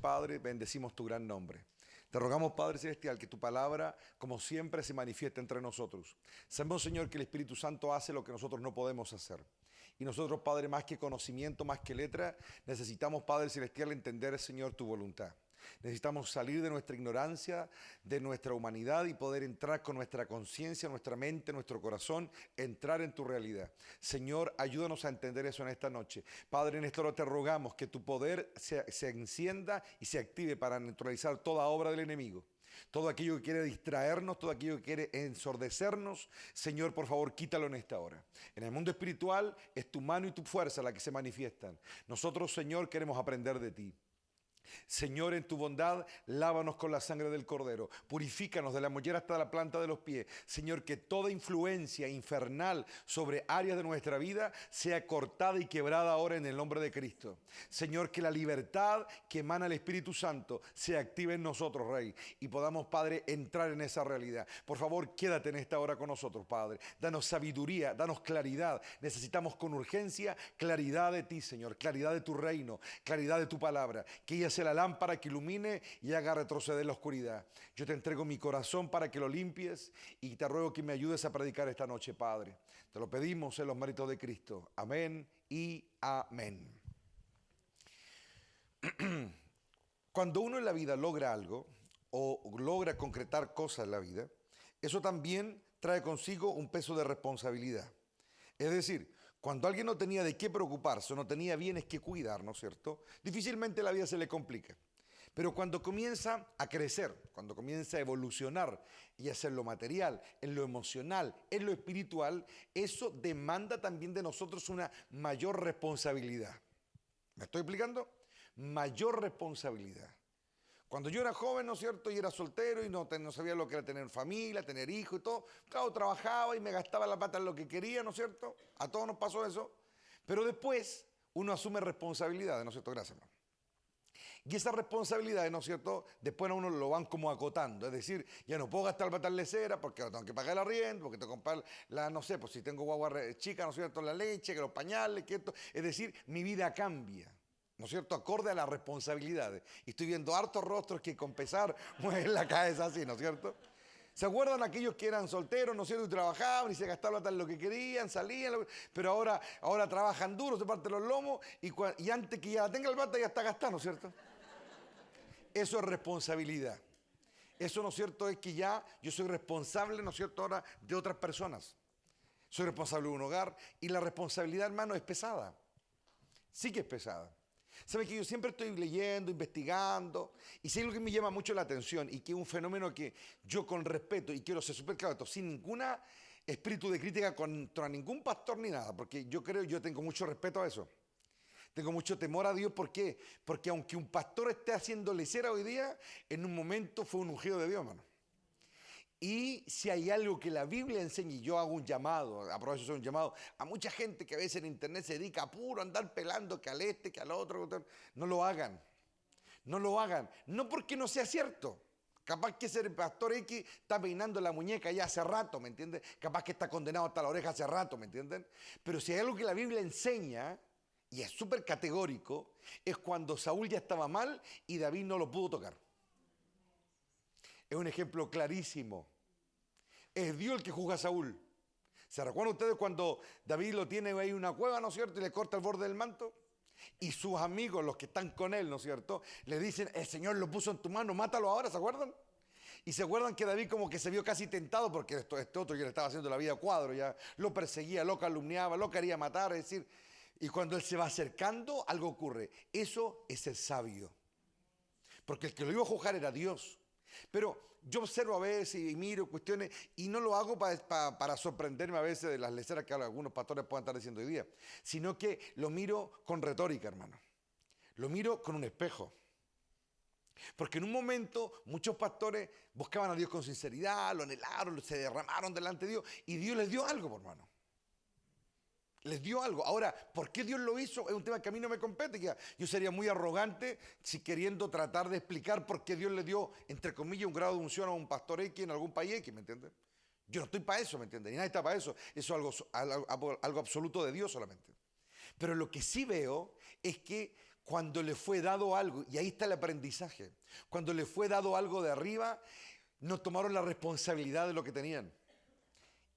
Padre, bendecimos tu gran nombre. Te rogamos, Padre Celestial, que tu palabra, como siempre, se manifieste entre nosotros. Sabemos, Señor, que el Espíritu Santo hace lo que nosotros no podemos hacer. Y nosotros, Padre, más que conocimiento, más que letra, necesitamos, Padre Celestial, entender, Señor, tu voluntad. Necesitamos salir de nuestra ignorancia, de nuestra humanidad y poder entrar con nuestra conciencia, nuestra mente, nuestro corazón, entrar en tu realidad. Señor, ayúdanos a entender eso en esta noche. Padre, en esta hora te rogamos que tu poder se encienda y se active para neutralizar toda obra del enemigo. Todo aquello que quiere distraernos, todo aquello que quiere ensordecernos, Señor, por favor, quítalo en esta hora. En el mundo espiritual es tu mano y tu fuerza la que se manifiestan. Nosotros, Señor, queremos aprender de ti. Señor, en tu bondad, lávanos con la sangre del Cordero, purifícanos de la mollera hasta la planta de los pies. Señor, que toda influencia infernal sobre áreas de nuestra vida sea cortada y quebrada ahora en el nombre de Cristo. Señor, que la libertad que emana el Espíritu Santo se active en nosotros, Rey, y podamos, Padre, entrar en esa realidad. Por favor, quédate en esta hora con nosotros, Padre. Danos sabiduría, danos claridad. Necesitamos con urgencia claridad de ti, Señor, claridad de tu reino, claridad de tu palabra, que ella sea la lámpara que ilumine y haga retroceder la oscuridad. Yo te entrego mi corazón para que lo limpies y te ruego que me ayudes a predicar esta noche, Padre. Te lo pedimos en los méritos de Cristo. Amén y amén. Cuando uno en la vida logra algo o logra concretar cosas en la vida, eso también trae consigo un peso de responsabilidad. Es decir, cuando alguien no tenía de qué preocuparse, no tenía bienes que cuidar, ¿no es cierto? Difícilmente la vida se le complica. Pero cuando comienza a crecer, cuando comienza a evolucionar, y hacer lo material, en lo emocional, en lo espiritual, eso demanda también de nosotros una mayor responsabilidad. ¿Me estoy explicando? Mayor responsabilidad. Cuando yo era joven, ¿no es cierto? Y era soltero y no sabía lo que era tener familia, tener hijos y todo. Claro, trabajaba y me gastaba la plata en lo que quería, ¿no es cierto? A todos nos pasó eso. Pero después uno asume responsabilidades, ¿no es cierto? Gracias, hermano. Y esas responsabilidades, ¿no es cierto? Después a uno lo van como acotando. Es decir, ya no puedo gastar plata en lecera porque tengo que pagar el arriendo, porque tengo que comprar la, no sé, pues si tengo guagua chica, ¿no es cierto? La leche, que los pañales, que esto. Es decir, mi vida cambia. ¿No es cierto? Acorde a las responsabilidades. Y estoy viendo hartos rostros que con pesar mueven la cabeza así, ¿no es cierto? ¿Se acuerdan aquellos que eran solteros, ¿no es cierto? Y trabajaban y se gastaban lo que querían, salían, pero ahora trabajan duro, se parten los lomos y antes que ya tenga el plata ya está gastando, ¿no es cierto? Eso es responsabilidad. Eso, ¿no es cierto?, es que ya yo soy responsable, ¿no es cierto?, ahora de otras personas. Soy responsable de un hogar y la responsabilidad, hermano, es pesada. Sí que es pesada. ¿Saben que yo siempre estoy leyendo, investigando? Y si hay algo que me llama mucho la atención y que es un fenómeno que yo con respeto, y quiero ser súper claro, esto, sin ningún espíritu de crítica contra ningún pastor ni nada, porque yo tengo mucho respeto a eso. Tengo mucho temor a Dios, ¿por qué? Porque aunque un pastor esté haciendo lecera hoy día, en un momento fue un ungido de Dios, hermano. Y si hay algo que la Biblia enseña, y yo hago un llamado, aprovecho de hacer un llamado, a mucha gente que a veces en internet se dedica a puro andar pelando que al este, que al otro, no lo hagan, no lo hagan, no porque no sea cierto. Capaz que ese pastor X está peinando la muñeca ya hace rato, ¿me entienden? Capaz que está condenado hasta la oreja hace rato, ¿me entienden? Pero si hay algo que la Biblia enseña, y es súper categórico, es cuando Saúl ya estaba mal y David no lo pudo tocar. Es un ejemplo clarísimo. Es Dios el que juzga a Saúl. ¿Se recuerdan ustedes cuando David lo tiene ahí en una cueva, ¿no es cierto? Y le corta el borde del manto. Y sus amigos, los que están con él, ¿no es cierto? Le dicen, el Señor lo puso en tu mano, mátalo ahora, ¿se acuerdan? Y se acuerdan que David como que se vio casi tentado porque este otro ya le estaba haciendo la vida a cuadro, ya lo perseguía, lo calumniaba, lo quería matar, es decir, y cuando él se va acercando, algo ocurre. Eso es el sabio. Porque el que lo iba a juzgar era Dios. Pero yo observo a veces y miro cuestiones y no lo hago para sorprenderme a veces de las leceras que algunos pastores puedan estar diciendo hoy día, sino que lo miro con retórica, hermano. Lo miro con un espejo. Porque en un momento muchos pastores buscaban a Dios con sinceridad, lo anhelaron, se derramaron delante de Dios y Dios les dio algo, hermano. Les dio algo. Ahora, ¿por qué Dios lo hizo? Es un tema que a mí no me compete. Yo sería muy arrogante si queriendo tratar de explicar por qué Dios le dio, entre comillas, un grado de unción a un pastor X en algún país X, ¿me entiendes? Yo no estoy para eso, ¿me entiendes? Ni nadie está para eso. Eso es algo absoluto de Dios solamente. Pero lo que sí veo es que cuando le fue dado algo, y ahí está el aprendizaje, cuando le fue dado algo de arriba, no tomaron la responsabilidad de lo que tenían.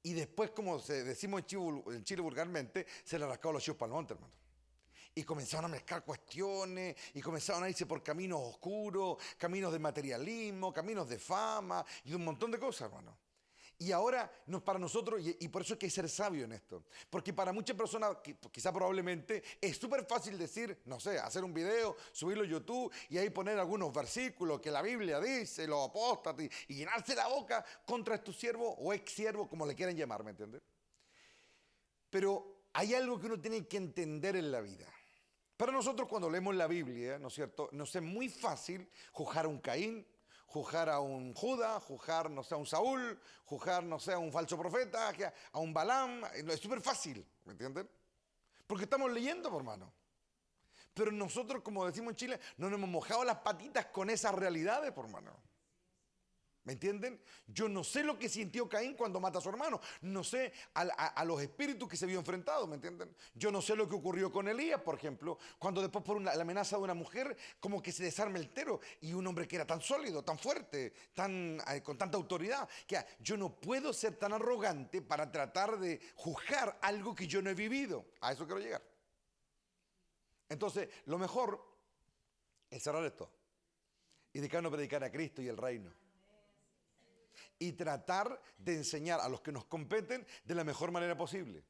Y después, como decimos en Chile vulgarmente, se le rascaron los chivos para el monte, hermano. Y comenzaron a mezclar cuestiones, y comenzaron a irse por caminos oscuros, caminos de materialismo, caminos de fama, y de un montón de cosas, hermano. Y ahora, para nosotros, y por eso hay que ser sabio en esto, porque para muchas personas, quizá probablemente, es súper fácil decir, no sé, hacer un video, subirlo a YouTube, y ahí poner algunos versículos que la Biblia dice, los apóstatas, y llenarse la boca contra estos siervos, o ex siervos, como le quieran llamar, ¿me entiendes? Pero hay algo que uno tiene que entender en la vida. Para nosotros cuando leemos la Biblia, ¿no es cierto?, nos es muy fácil juzgar a un Caín, juzgar a un Judas, juzgar, no sé, a un Saúl, juzgar, no sé, a un falso profeta, a un Balaam. Es súper fácil, ¿me entienden? Porque estamos leyendo, por hermano. Pero nosotros, como decimos en Chile, no nos hemos mojado las patitas con esas realidades, por hermano. ¿Me entienden? Yo no sé lo que sintió Caín cuando mata a su hermano. No sé a los espíritus que se vio enfrentado, ¿me entienden? Yo no sé lo que ocurrió con Elías, por ejemplo, cuando después por la amenaza de una mujer, como que se desarma el tero. Y un hombre que era tan sólido, tan fuerte, con tanta autoridad, que yo no puedo ser tan arrogante para tratar de juzgar algo que yo no he vivido. A eso quiero llegar. Entonces, lo mejor es cerrar esto y dedicarnos a predicar a Cristo y el reino. Y tratar de enseñar a los que nos competen de la mejor manera posible.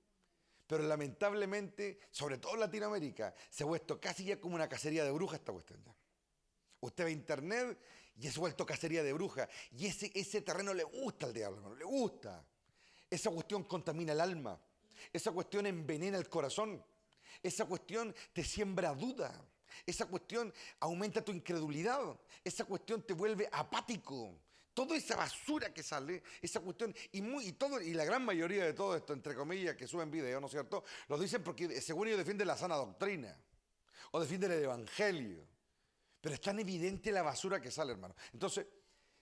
Pero lamentablemente, sobre todo en Latinoamérica, se ha vuelto casi ya como una cacería de brujas esta cuestión ya. Usted ve internet y es vuelto cacería de brujas. Y ese terreno le gusta al diablo, hermano, le gusta. Esa cuestión contamina el alma. Esa cuestión envenena el corazón. Esa cuestión te siembra duda. Esa cuestión aumenta tu incredulidad. Esa cuestión te vuelve apático. Toda esa basura que sale, esa cuestión, y la gran mayoría de todo esto, entre comillas, que suben videos, ¿no es cierto?, lo dicen porque según ellos defienden la sana doctrina, o defienden el evangelio. Pero es tan evidente la basura que sale, hermano. Entonces,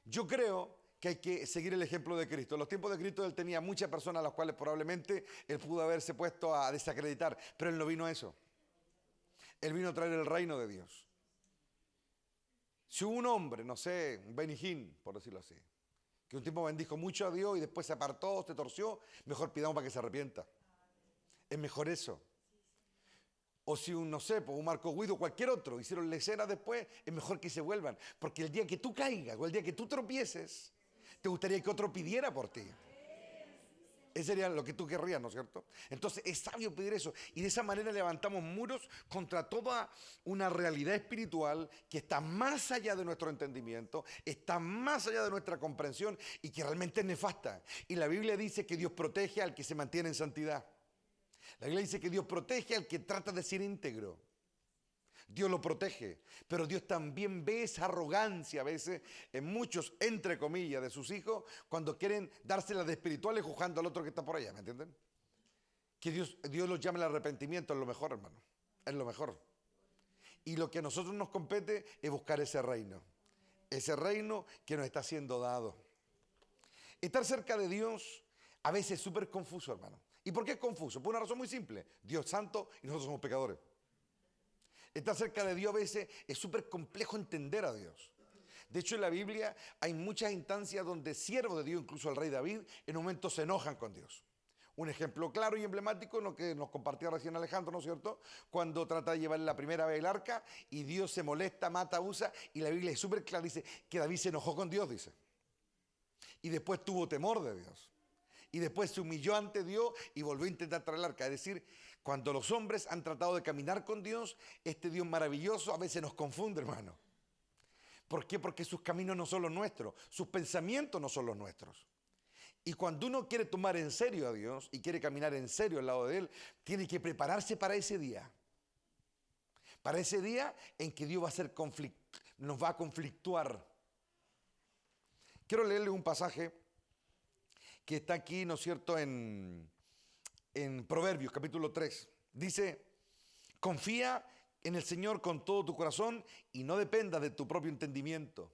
yo creo que hay que seguir el ejemplo de Cristo. En los tiempos de Cristo él tenía muchas personas a las cuales probablemente él pudo haberse puesto a desacreditar, pero él no vino a eso. Él vino a traer el reino de Dios. Si un hombre, no sé, un Benny Hinn, por decirlo así, que un tiempo bendijo mucho a Dios y después se apartó, se torció, mejor pidamos para que se arrepienta. Es mejor eso. O si un, no sé, pues un Marco Guido, cualquier otro, hicieron leceras después, es mejor que se vuelvan. Porque el día que tú caigas o el día que tú tropieces, te gustaría que otro pidiera por ti. Ese sería lo que tú querrías, ¿no es cierto? Entonces es sabio pedir eso. Y de esa manera levantamos muros contra toda una realidad espiritual que está más allá de nuestro entendimiento, está más allá de nuestra comprensión y que realmente es nefasta. Y la Biblia dice que Dios protege al que se mantiene en santidad. La Biblia dice que Dios protege al que trata de ser íntegro. Dios lo protege, pero Dios también ve esa arrogancia a veces en muchos, entre comillas, de sus hijos cuando quieren dárselas de espirituales juzgando al otro que está por allá, ¿me entienden? Que Dios los llame al arrepentimiento, es lo mejor, hermano, es lo mejor. Y lo que a nosotros nos compete es buscar ese reino que nos está siendo dado. Estar cerca de Dios a veces es súper confuso, hermano. ¿Y por qué es confuso? Por una razón muy simple, Dios es santo y nosotros somos pecadores. Estar cerca de Dios a veces es súper complejo entender a Dios. De hecho, en la Biblia hay muchas instancias donde siervos de Dios, incluso el rey David, en un momento se enojan con Dios. Un ejemplo claro y emblemático en lo que nos compartía recién Alejandro, ¿no es cierto? Cuando trata de llevar la primera vez el arca y Dios se molesta, mata, usa, y la Biblia es súper clara, dice que David se enojó con Dios, dice. Y después tuvo temor de Dios. Y después se humilló ante Dios y volvió a intentar traer el arca. Es decir, cuando los hombres han tratado de caminar con Dios, este Dios maravilloso a veces nos confunde, hermano. ¿Por qué? Porque sus caminos no son los nuestros, sus pensamientos no son los nuestros. Y cuando uno quiere tomar en serio a Dios y quiere caminar en serio al lado de Él, tiene que prepararse para ese día. Para ese día en que Dios nos va a conflictuar. Quiero leerle un pasaje que está aquí, ¿no es cierto?, en Proverbios, capítulo 3. Dice, confía en el Señor con todo tu corazón y no dependa de tu propio entendimiento.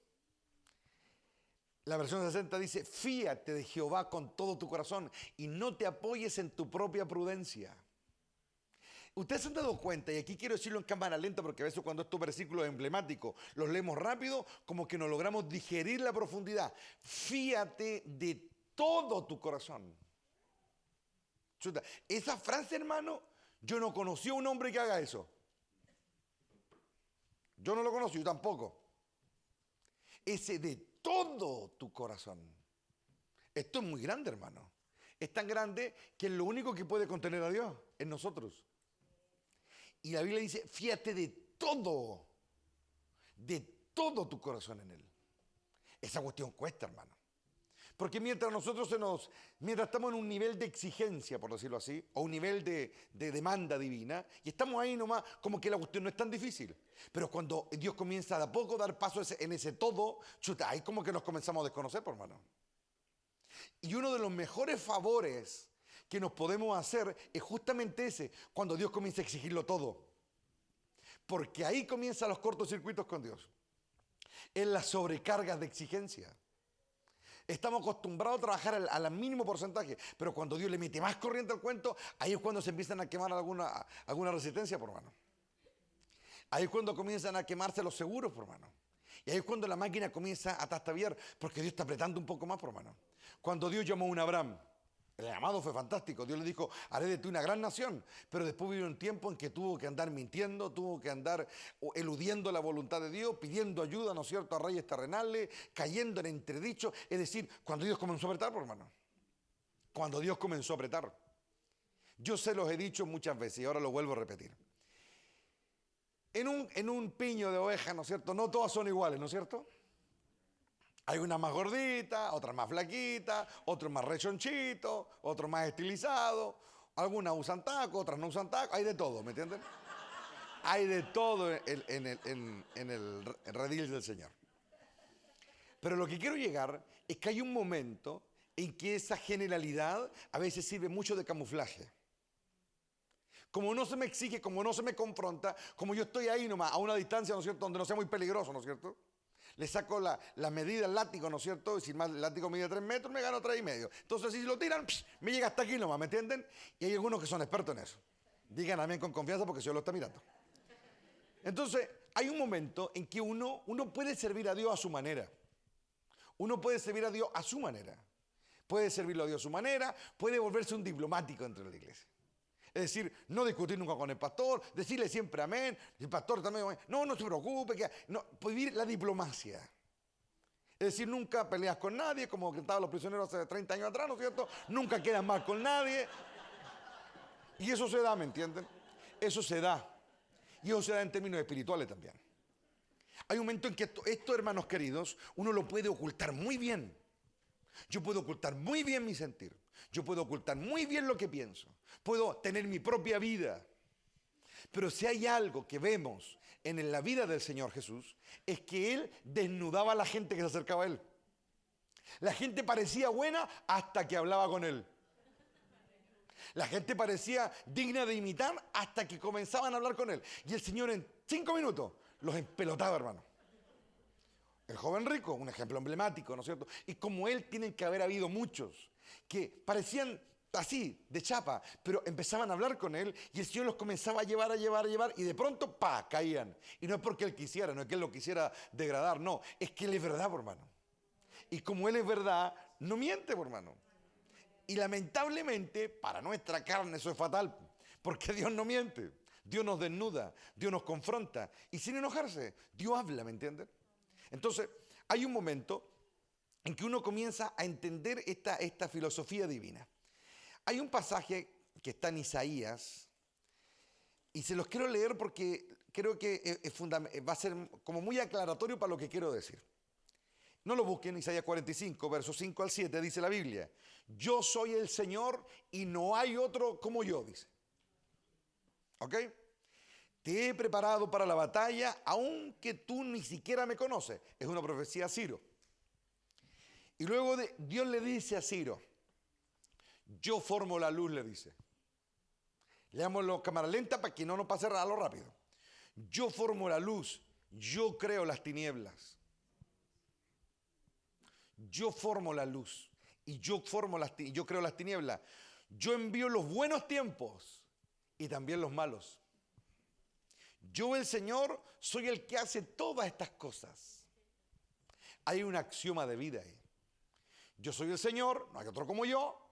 La versión 60 dice, fíate de Jehová con todo tu corazón y no te apoyes en tu propia prudencia. Ustedes se han dado cuenta, y aquí quiero decirlo en cámara lenta porque a veces cuando estos versículos emblemáticos los leemos rápido, como que no logramos digerir la profundidad. Fíate de todo tu corazón. Chuta, esa frase, hermano, yo no conocí a un hombre que haga eso. Yo no lo conocí, yo tampoco. Ese de todo tu corazón. Esto es muy grande, hermano. Es tan grande que es lo único que puede contener a Dios en nosotros. Y la Biblia dice, fíjate de todo tu corazón en Él. Esa cuestión cuesta, hermano. Porque mientras mientras estamos en un nivel de exigencia, por decirlo así, o un nivel de demanda divina, y estamos ahí nomás, como que la cuestión no es tan difícil. Pero cuando Dios comienza de a poco a dar paso en ese todo, chuta, ahí como que nos comenzamos a desconocer, por hermano. Y uno de los mejores favores que nos podemos hacer es justamente ese, cuando Dios comienza a exigirlo todo. Porque ahí comienzan los cortocircuitos con Dios. En las sobrecargas de exigencia. Estamos acostumbrados a trabajar al mínimo porcentaje, pero cuando Dios le mete más corriente al cuento, ahí es cuando se empiezan a quemar alguna resistencia, por hermano. Ahí es cuando comienzan a quemarse los seguros, por hermano. Y ahí es cuando la máquina comienza a tastabillar, porque Dios está apretando un poco más, por hermano. Cuando Dios llamó a un Abraham, el llamado fue fantástico. Dios le dijo, haré de ti una gran nación. Pero después vivió un tiempo en que tuvo que andar mintiendo, tuvo que andar eludiendo la voluntad de Dios, pidiendo ayuda, ¿no es cierto?, a reyes terrenales, cayendo en entredicho. Es decir, cuando Dios comenzó a apretar, por hermano. Cuando Dios comenzó a apretar. Yo se los he dicho muchas veces y ahora lo vuelvo a repetir. En un piño de oveja, ¿no es cierto?, no todas son iguales, ¿no es cierto? Hay unas más gorditas, otras más flaquitas, otros más rechonchitos, otros más estilizados. Algunas usan taco, otras no usan taco. Hay de todo, ¿me entienden? Hay de todo en el redil del Señor. Pero lo que quiero llegar es que hay un momento en que esa generalidad a veces sirve mucho de camuflaje. Como no se me exige, como no se me confronta, como yo estoy ahí nomás, a una distancia, ¿no es cierto?, donde no sea muy peligroso, ¿no es cierto? Le saco la medida al látigo, ¿no es cierto? Y si el látigo mide 3 metros, me gano 3,5. Entonces, si lo tiran, me llega hasta aquí nomás, ¿me entienden? Y hay algunos que son expertos en eso. Digan amén con confianza porque Dios lo está mirando. Entonces, hay un momento en que uno puede servir a Dios a su manera. Uno puede servir a Dios a su manera. Puede servirlo a Dios a su manera, puede volverse un diplomático dentro de la iglesia. Es decir, no discutir nunca con el pastor, decirle siempre amén, el pastor también, no se preocupe, vivir la diplomacia. Es decir, nunca peleas con nadie, como cantaban los prisioneros hace 30 años atrás, ¿no es cierto? Nunca quedas mal con nadie. Y eso se da, ¿me entienden? Eso se da. Y eso se da en términos espirituales también. Hay un momento en que esto, hermanos queridos, uno lo puede ocultar muy bien. Yo puedo ocultar muy bien mi sentir. Yo puedo ocultar muy bien lo que pienso. Puedo tener mi propia vida. Pero si hay algo que vemos en la vida del Señor Jesús, es que Él desnudaba a la gente que se acercaba a Él. La gente parecía buena hasta que hablaba con Él. La gente parecía digna de imitar hasta que comenzaban a hablar con Él. Y el Señor en 5 minutos los empelotaba, hermano. El joven rico, un ejemplo emblemático, ¿no es cierto? Y como él tienen que haber habido muchos que parecían así, de chapa, pero empezaban a hablar con él y el Señor los comenzaba a llevar y de pronto, ¡pa!, caían. Y no es porque él quisiera, no es que él lo quisiera degradar, no, es que él es verdad, por hermano. Y como él es verdad, no miente, por hermano. Y lamentablemente, para nuestra carne eso es fatal, porque Dios no miente. Dios nos desnuda, Dios nos confronta y sin enojarse, Dios habla, ¿me entienden? Entonces, hay un momento en que uno comienza a entender esta filosofía divina. Hay un pasaje que está en Isaías, y se los quiero leer porque creo que va a ser como muy aclaratorio para lo que quiero decir. No lo busquen, Isaías 45, versos 5 al 7, dice la Biblia. Yo soy el Señor y no hay otro como yo, dice. ¿Ok? Te he preparado para la batalla, aunque tú ni siquiera me conoces. Es una profecía a Ciro. Y luego Dios le dice a Ciro, yo formo la luz, le dice. Leámoslo cámara lenta para que no nos pase a lo rápido. Yo formo la luz, yo creo las tinieblas. Yo formo la luz y yo creo las tinieblas. Yo envío los buenos tiempos y también los malos. Yo, el Señor, soy el que hace todas estas cosas. Hay un axioma de vida ahí. Yo soy el Señor, no hay otro como yo.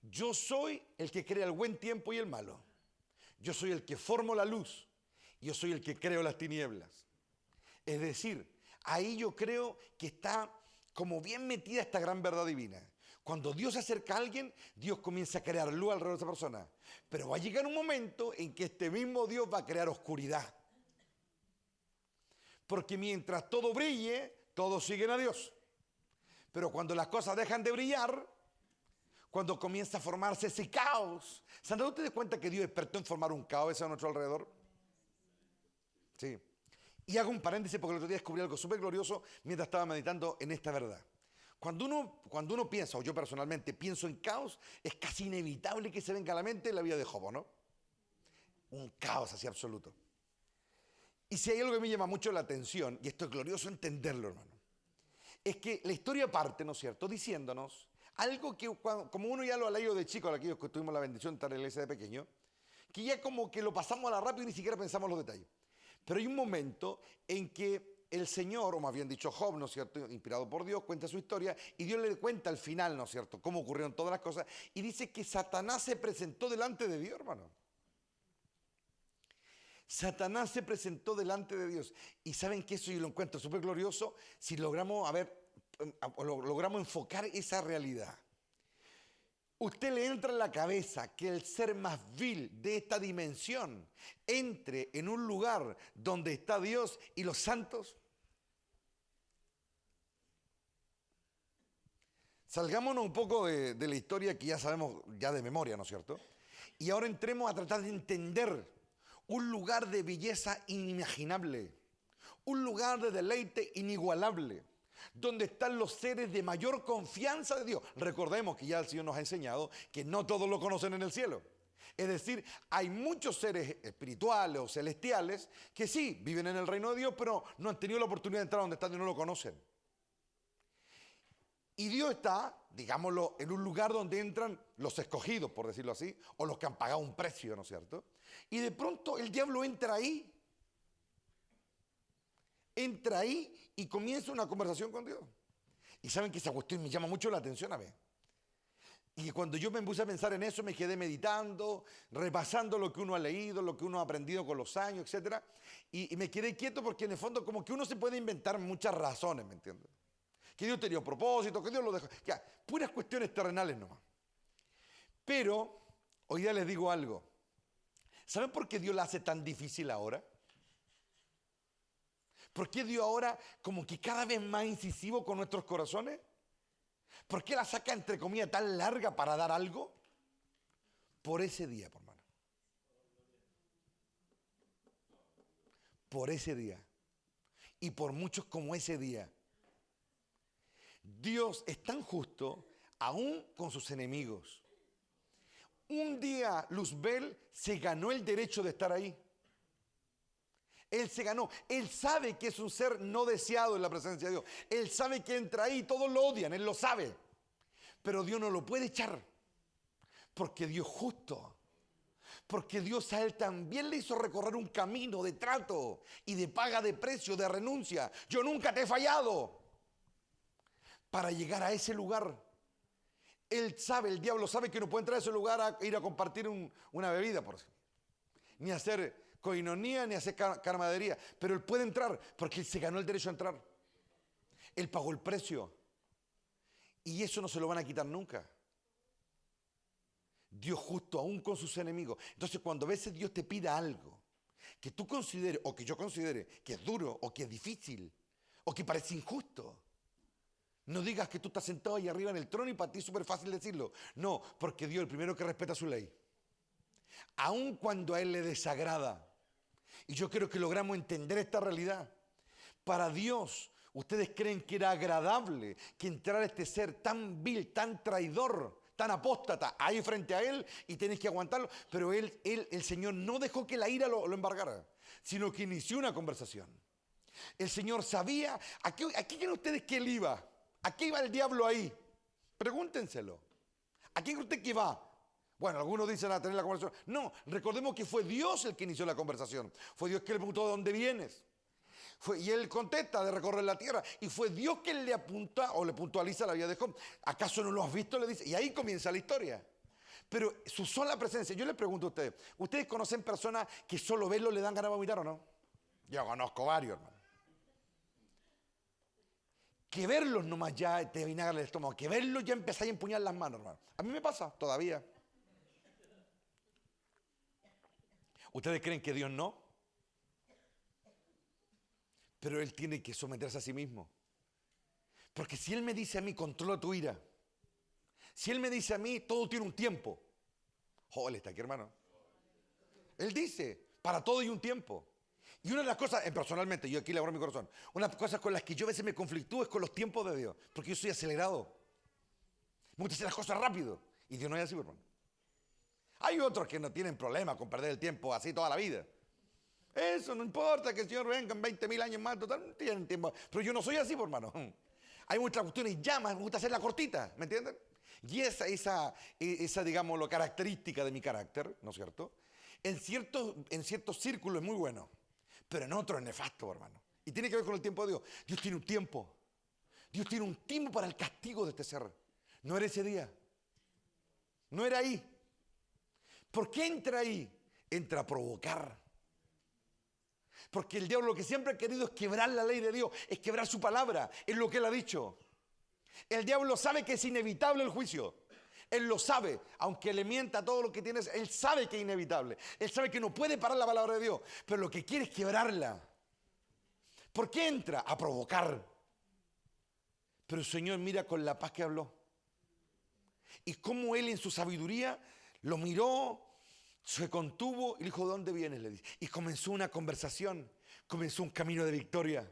Yo soy el que crea el buen tiempo y el malo. Yo soy el que formo la luz. Yo soy el que creo las tinieblas. Es decir, ahí yo creo que está como bien metida esta gran verdad divina. Cuando Dios se acerca a alguien, Dios comienza a crear luz alrededor de esa persona. Pero va a llegar un momento en que este mismo Dios va a crear oscuridad. Porque mientras todo brille, todos siguen a Dios. Pero cuando las cosas dejan de brillar, cuando comienza a formarse ese caos. ¿Se han dado ustedes cuenta que Dios despertó en formar un caos a nuestro alrededor? Sí. Y hago un paréntesis porque el otro día descubrí algo súper glorioso mientras estaba meditando en esta verdad. Cuando uno piensa, o yo personalmente pienso en caos, es casi inevitable que se venga a la mente la vida de Job, ¿no? Un caos así absoluto. Y si hay algo que me llama mucho la atención, y esto es glorioso entenderlo, hermano, es que la historia parte, ¿no es cierto?, diciéndonos algo que, como uno ya lo ha leído de chico, aquellos que tuvimos la bendición de estar en la iglesia de pequeño, que ya como que lo pasamos a la rápido y ni siquiera pensamos los detalles. Pero hay un momento en que el Señor, o más bien dicho Job, ¿no es cierto?, inspirado por Dios, cuenta su historia y Dios le cuenta al final, ¿no es cierto?, cómo ocurrieron todas las cosas y dice que Satanás se presentó delante de Dios, hermano. Satanás se presentó delante de Dios. Y saben que eso yo lo encuentro súper glorioso si logramos, logramos enfocar esa realidad. Usted le entra en la cabeza que el ser más vil de esta dimensión entre en un lugar donde está Dios y los santos. Salgámonos un poco de la historia que ya sabemos ya de memoria, ¿no es cierto? Y ahora entremos a tratar de entender un lugar de belleza inimaginable, un lugar de deleite inigualable, donde están los seres de mayor confianza de Dios. Recordemos que ya el Señor nos ha enseñado que no todos lo conocen en el cielo. Es decir, hay muchos seres espirituales o celestiales que sí, viven en el reino de Dios, pero no han tenido la oportunidad de entrar donde están y no lo conocen. Y Dios está, digámoslo, en un lugar donde entran los escogidos, por decirlo así, o los que han pagado un precio, ¿no es cierto? Y de pronto el diablo entra ahí. Entra ahí y comienza una conversación con Dios. Y saben que esa cuestión me llama mucho la atención a mí. Y cuando yo me puse a pensar en eso, me quedé meditando, repasando lo que uno ha leído, lo que uno ha aprendido con los años, etc. Y me quedé quieto porque en el fondo como que uno se puede inventar muchas razones, ¿me entiendes? Que Dios tenía un propósito, que Dios lo dejó. Ya, puras cuestiones terrenales nomás. Pero, hoy día les digo algo. ¿Saben por qué Dios la hace tan difícil ahora? ¿Por qué Dios ahora como que cada vez más incisivo con nuestros corazones? ¿Por qué la saca entre comillas tan larga para dar algo? Por ese día, por hermano. Por ese día. Y por muchos como ese día. Dios es tan justo aún con sus enemigos. Un día Luzbel se ganó el derecho de estar ahí. Él se ganó. Él sabe que es un ser no deseado en la presencia de Dios. Él sabe que entra ahí y todos lo odian. Él lo sabe. Pero Dios no lo puede echar. Porque Dios es justo. Porque Dios a él también le hizo recorrer un camino de trato y de paga de precio, de renuncia. Yo nunca te he fallado. Para llegar a ese lugar. Él sabe, el diablo sabe que no puede entrar a ese lugar a ir a compartir una bebida, por ejemplo. Ni hacer coinonía, ni hacer camaradería. Pero él puede entrar porque él se ganó el derecho a entrar. Él pagó el precio. Y eso no se lo van a quitar nunca. Dios justo aún con sus enemigos. Entonces cuando a veces Dios te pida algo que tú consideres, o que yo considere que es duro, o que es difícil, o que parece injusto, no digas que tú estás sentado ahí arriba en el trono y para ti es súper fácil decirlo. No, porque Dios es el primero que respeta su ley. Aun cuando a Él le desagrada. Y yo creo que logramos entender esta realidad. Para Dios, ustedes creen que era agradable que entrara este ser tan vil, tan traidor, tan apóstata, ahí frente a Él y tenés que aguantarlo. Pero el Señor no dejó que la ira lo embargara, sino que inició una conversación. El Señor sabía, ¿a qué creen ustedes que Él iba? ¿A qué iba el diablo ahí? Pregúntenselo. ¿A qué cree usted que va? Bueno, algunos dicen a tener la conversación. No, recordemos que fue Dios el que inició la conversación. Fue Dios que le preguntó de dónde vienes. Y él contesta de recorrer la tierra. Y fue Dios quien le apunta o le puntualiza la vida de Job. ¿Acaso no lo has visto? Le dice. Y ahí comienza la historia. Pero su sola presencia, yo le pregunto a ustedes, ¿ustedes conocen personas que solo verlo le dan ganas de vomitar o no? Yo conozco varios, hermano. Que verlos nomás ya te vinagre el estómago. Que verlos ya empezáis a empuñar las manos, hermano. A mí me pasa todavía. ¿Ustedes creen que Dios no? Pero Él tiene que someterse a sí mismo. Porque si Él me dice a mí, controla tu ira. Si Él me dice a mí, todo tiene un tiempo. Él está aquí, hermano. Él dice, para todo hay un tiempo. Y una de las cosas, personalmente, yo aquí le abro mi corazón, una de las cosas con las que yo a veces me conflictúo es con los tiempos de Dios. Porque yo soy acelerado. Me gusta hacer las cosas rápido. Y Dios no es así, hermano. Hay otros que no tienen problema con perder el tiempo así toda la vida. Eso no importa que el Señor venga en 20.000 años más, total, no tienen tiempo. Pero yo no soy así, hermano. Hay muchas cuestiones llamas, me gusta hacerla cortita, ¿me entienden? Y esa digamos, la característica de mi carácter, ¿no es cierto? En ciertos círculos es muy bueno, pero en otros es nefasto, hermano. Y tiene que ver con el tiempo de Dios. Dios tiene un tiempo. Dios tiene un tiempo para el castigo de este ser. No era ese día. No era ahí. ¿Por qué entra ahí? Entra a provocar. Porque el diablo lo que siempre ha querido es quebrar la ley de Dios, es quebrar su palabra, es lo que él ha dicho. El diablo sabe que es inevitable el juicio. Él lo sabe, aunque le mienta todo lo que tienes, él sabe que es inevitable. Él sabe que no puede parar la palabra de Dios, pero lo que quiere es quebrarla. ¿Por qué entra? A provocar. Pero el Señor mira con la paz que habló. Y cómo él en su sabiduría lo miró, se contuvo y le dijo, ¿de dónde vienes? Le dice. Y comenzó una conversación, comenzó un camino de victoria.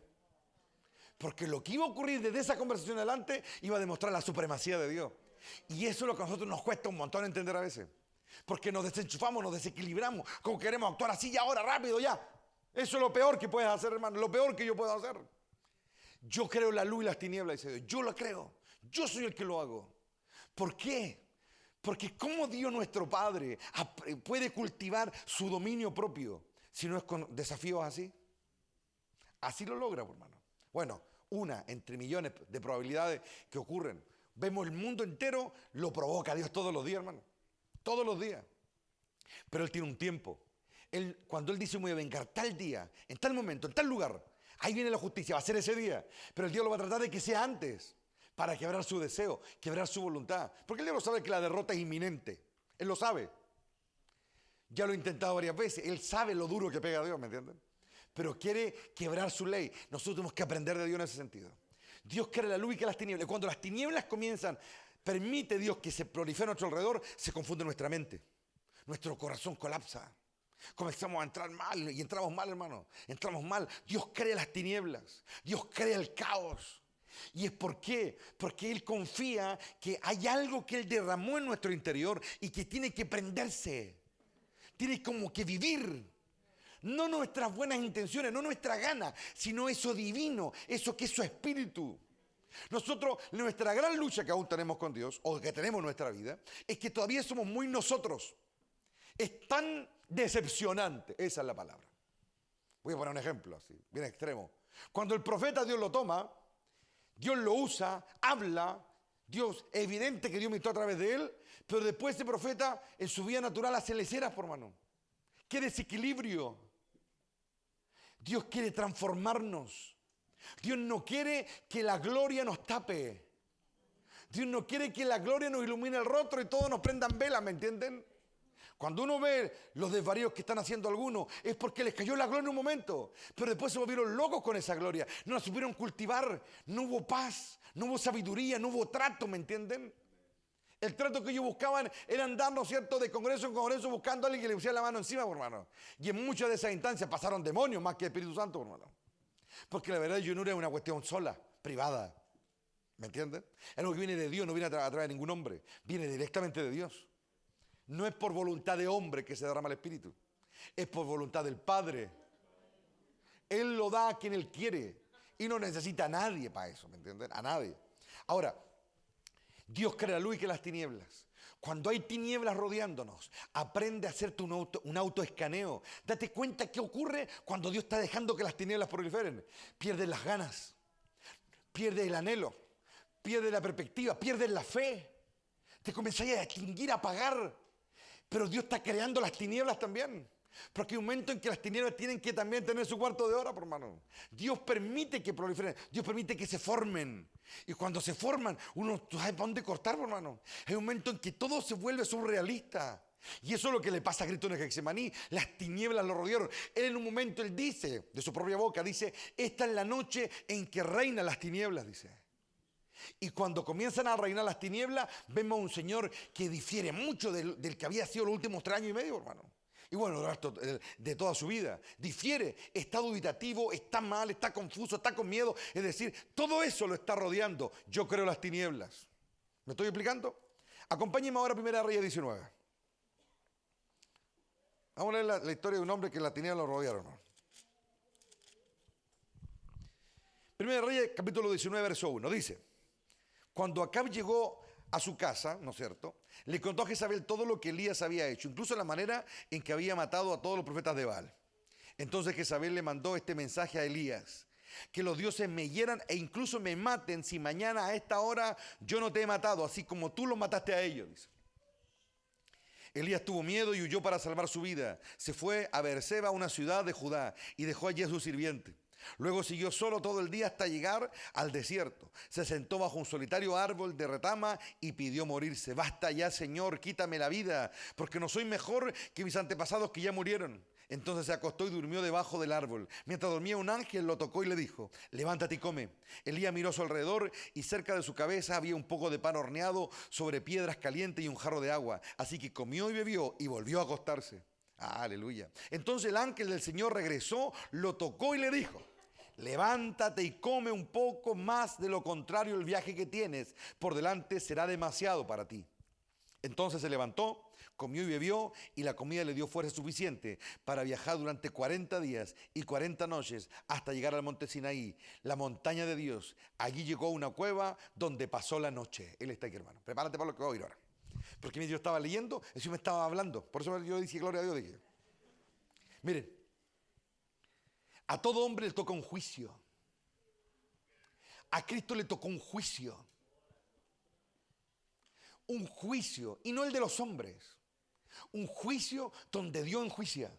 Porque lo que iba a ocurrir desde esa conversación adelante iba a demostrar la supremacía de Dios. Y eso es lo que a nosotros nos cuesta un montón entender a veces. Porque nos desenchufamos, nos desequilibramos, como queremos actuar así y ahora, rápido, ya. Eso es lo peor que puedes hacer, hermano, lo peor que yo puedo hacer. Yo creo en la luz y las tinieblas, dice Dios. Yo lo creo, yo soy el que lo hago. ¿Por qué? Porque ¿cómo Dios nuestro Padre puede cultivar su dominio propio si no es con desafíos así? Así lo logra, hermano. Bueno, una entre millones de probabilidades que ocurren. Vemos el mundo entero, lo provoca Dios todos los días, hermano. Todos los días. Pero Él tiene un tiempo. Cuando Él dice, me voy a vengar tal día, en tal momento, en tal lugar, ahí viene la justicia, va a ser ese día. Pero el Dios lo va a tratar de que sea antes, para quebrar su deseo, quebrar su voluntad. Porque el diablo sabe que la derrota es inminente. Él lo sabe. Ya lo he intentado varias veces. Él sabe lo duro que pega a Dios, ¿me entienden? Pero quiere quebrar su ley. Nosotros tenemos que aprender de Dios en ese sentido. Dios quiere la luz y que las tinieblas. Y cuando las tinieblas comienzan, permite Dios que se prolifere a nuestro alrededor, se confunde nuestra mente. Nuestro corazón colapsa. Comenzamos a entrar mal y entramos mal, hermano. Entramos mal. Dios crea las tinieblas. Dios crea el caos. ¿Y es por qué? Porque Él confía que hay algo que Él derramó en nuestro interior y que tiene que prenderse. Tiene como que vivir. No nuestras buenas intenciones, no nuestra gana, sino eso divino, eso que es su espíritu. Nosotros, nuestra gran lucha que aún tenemos con Dios, o que tenemos en nuestra vida, es que todavía somos muy nosotros. Es tan decepcionante, esa es la palabra. Voy a poner un ejemplo así, bien extremo. Cuando el profeta Dios lo toma, Dios lo usa, habla, Dios, es evidente que Dios ministró a través de él, pero después ese profeta en su vida natural hace leceras, por hermano. ¡Qué desequilibrio! Dios quiere transformarnos. Dios no quiere que la gloria nos tape. Dios no quiere que la gloria nos ilumine el rostro y todos nos prendan velas, ¿me entienden? Cuando uno ve los desvaríos que están haciendo algunos, es porque les cayó la gloria en un momento, pero después se volvieron locos con esa gloria. No la supieron cultivar, no hubo paz, no hubo sabiduría, no hubo trato, ¿me entienden? El trato que ellos buscaban era andar, ¿no es cierto?, de congreso en congreso buscando a alguien que le pusiera la mano encima, hermano. Y en muchas de esas instancias pasaron demonios más que Espíritu Santo, hermano. Porque la verdad de llenura es una cuestión sola, privada. ¿Me entienden? Es algo que viene de Dios, no viene a través de ningún hombre. Viene directamente de Dios. No es por voluntad de hombre que se derrama el Espíritu. Es por voluntad del Padre. Él lo da a quien Él quiere. Y no necesita a nadie para eso, ¿me entienden? A nadie. Ahora, Dios crea la luz y que las tinieblas. Cuando hay tinieblas rodeándonos, aprende a hacerte un autoescaneo. Date cuenta qué ocurre cuando Dios está dejando que las tinieblas proliferen. Pierdes las ganas, pierdes el anhelo, pierdes la perspectiva, pierdes la fe. Te comenzáis a extinguir, a apagar. Pero Dios está creando las tinieblas también. Porque hay un momento en que las tinieblas tienen que también tener su cuarto de hora, por hermano. Dios permite que proliferen, Dios permite que se formen. Y cuando se forman, uno sabe para dónde cortar, por hermano. Hay un momento en que todo se vuelve surrealista. Y eso es lo que le pasa a Cristo en el Getsemaní. Las tinieblas lo rodearon. Él en un momento, él dice, de su propia boca, dice, esta es la noche en que reinan las tinieblas, dice. Y cuando comienzan a reinar las tinieblas, vemos a un Señor que difiere mucho del que había sido los últimos 3 años y medio, hermano. Y bueno, el resto de toda su vida. Difiere, está dubitativo, está mal, está confuso, está con miedo. Es decir, todo eso lo está rodeando. Yo creo las tinieblas. ¿Me estoy explicando? Acompáñenme ahora a Primera Reyes 19. Vamos a leer la historia de un hombre que las tinieblas lo rodearon, ¿no? Primera Reyes, capítulo 19, verso 1. Dice: cuando Acab llegó a su casa, ¿no es cierto?, le contó a Jezabel todo lo que Elías había hecho, incluso la manera en que había matado a todos los profetas de Baal. Entonces Jezabel le mandó este mensaje a Elías: que los dioses me hieran e incluso me maten si mañana a esta hora yo no te he matado, así como tú los mataste a ellos, dice. Elías tuvo miedo y huyó para salvar su vida. Se fue a Beerseba, una ciudad de Judá, y dejó allí a su sirviente. Luego siguió solo todo el día hasta llegar al desierto. Se sentó bajo un solitario árbol de retama y pidió morirse. Basta ya, Señor, quítame la vida, porque no soy mejor que mis antepasados que ya murieron. Entonces se acostó y durmió debajo del árbol. Mientras dormía, un ángel lo tocó y le dijo: levántate y come. Elías miró a su alrededor y cerca de su cabeza había un poco de pan horneado sobre piedras calientes y un jarro de agua. Así que comió y bebió y volvió a acostarse. Aleluya. Entonces el ángel del Señor regresó, lo tocó y le dijo: levántate y come un poco más, de lo contrario el viaje que tienes por delante será demasiado para ti. Entonces se levantó, comió y bebió, y la comida le dio fuerza suficiente para viajar durante 40 días y 40 noches hasta llegar al monte Sinaí, la montaña de Dios. Allí llegó a una cueva donde pasó la noche. Él está aquí, hermano. Prepárate para lo que voy a oír ahora. Porque mientras yo estaba leyendo, eso me estaba hablando. Por eso yo dije, gloria a Dios, dije. Miren, a todo hombre le toca un juicio. A Cristo le tocó un juicio. Un juicio, y no el de los hombres. Un juicio donde Dios enjuicia.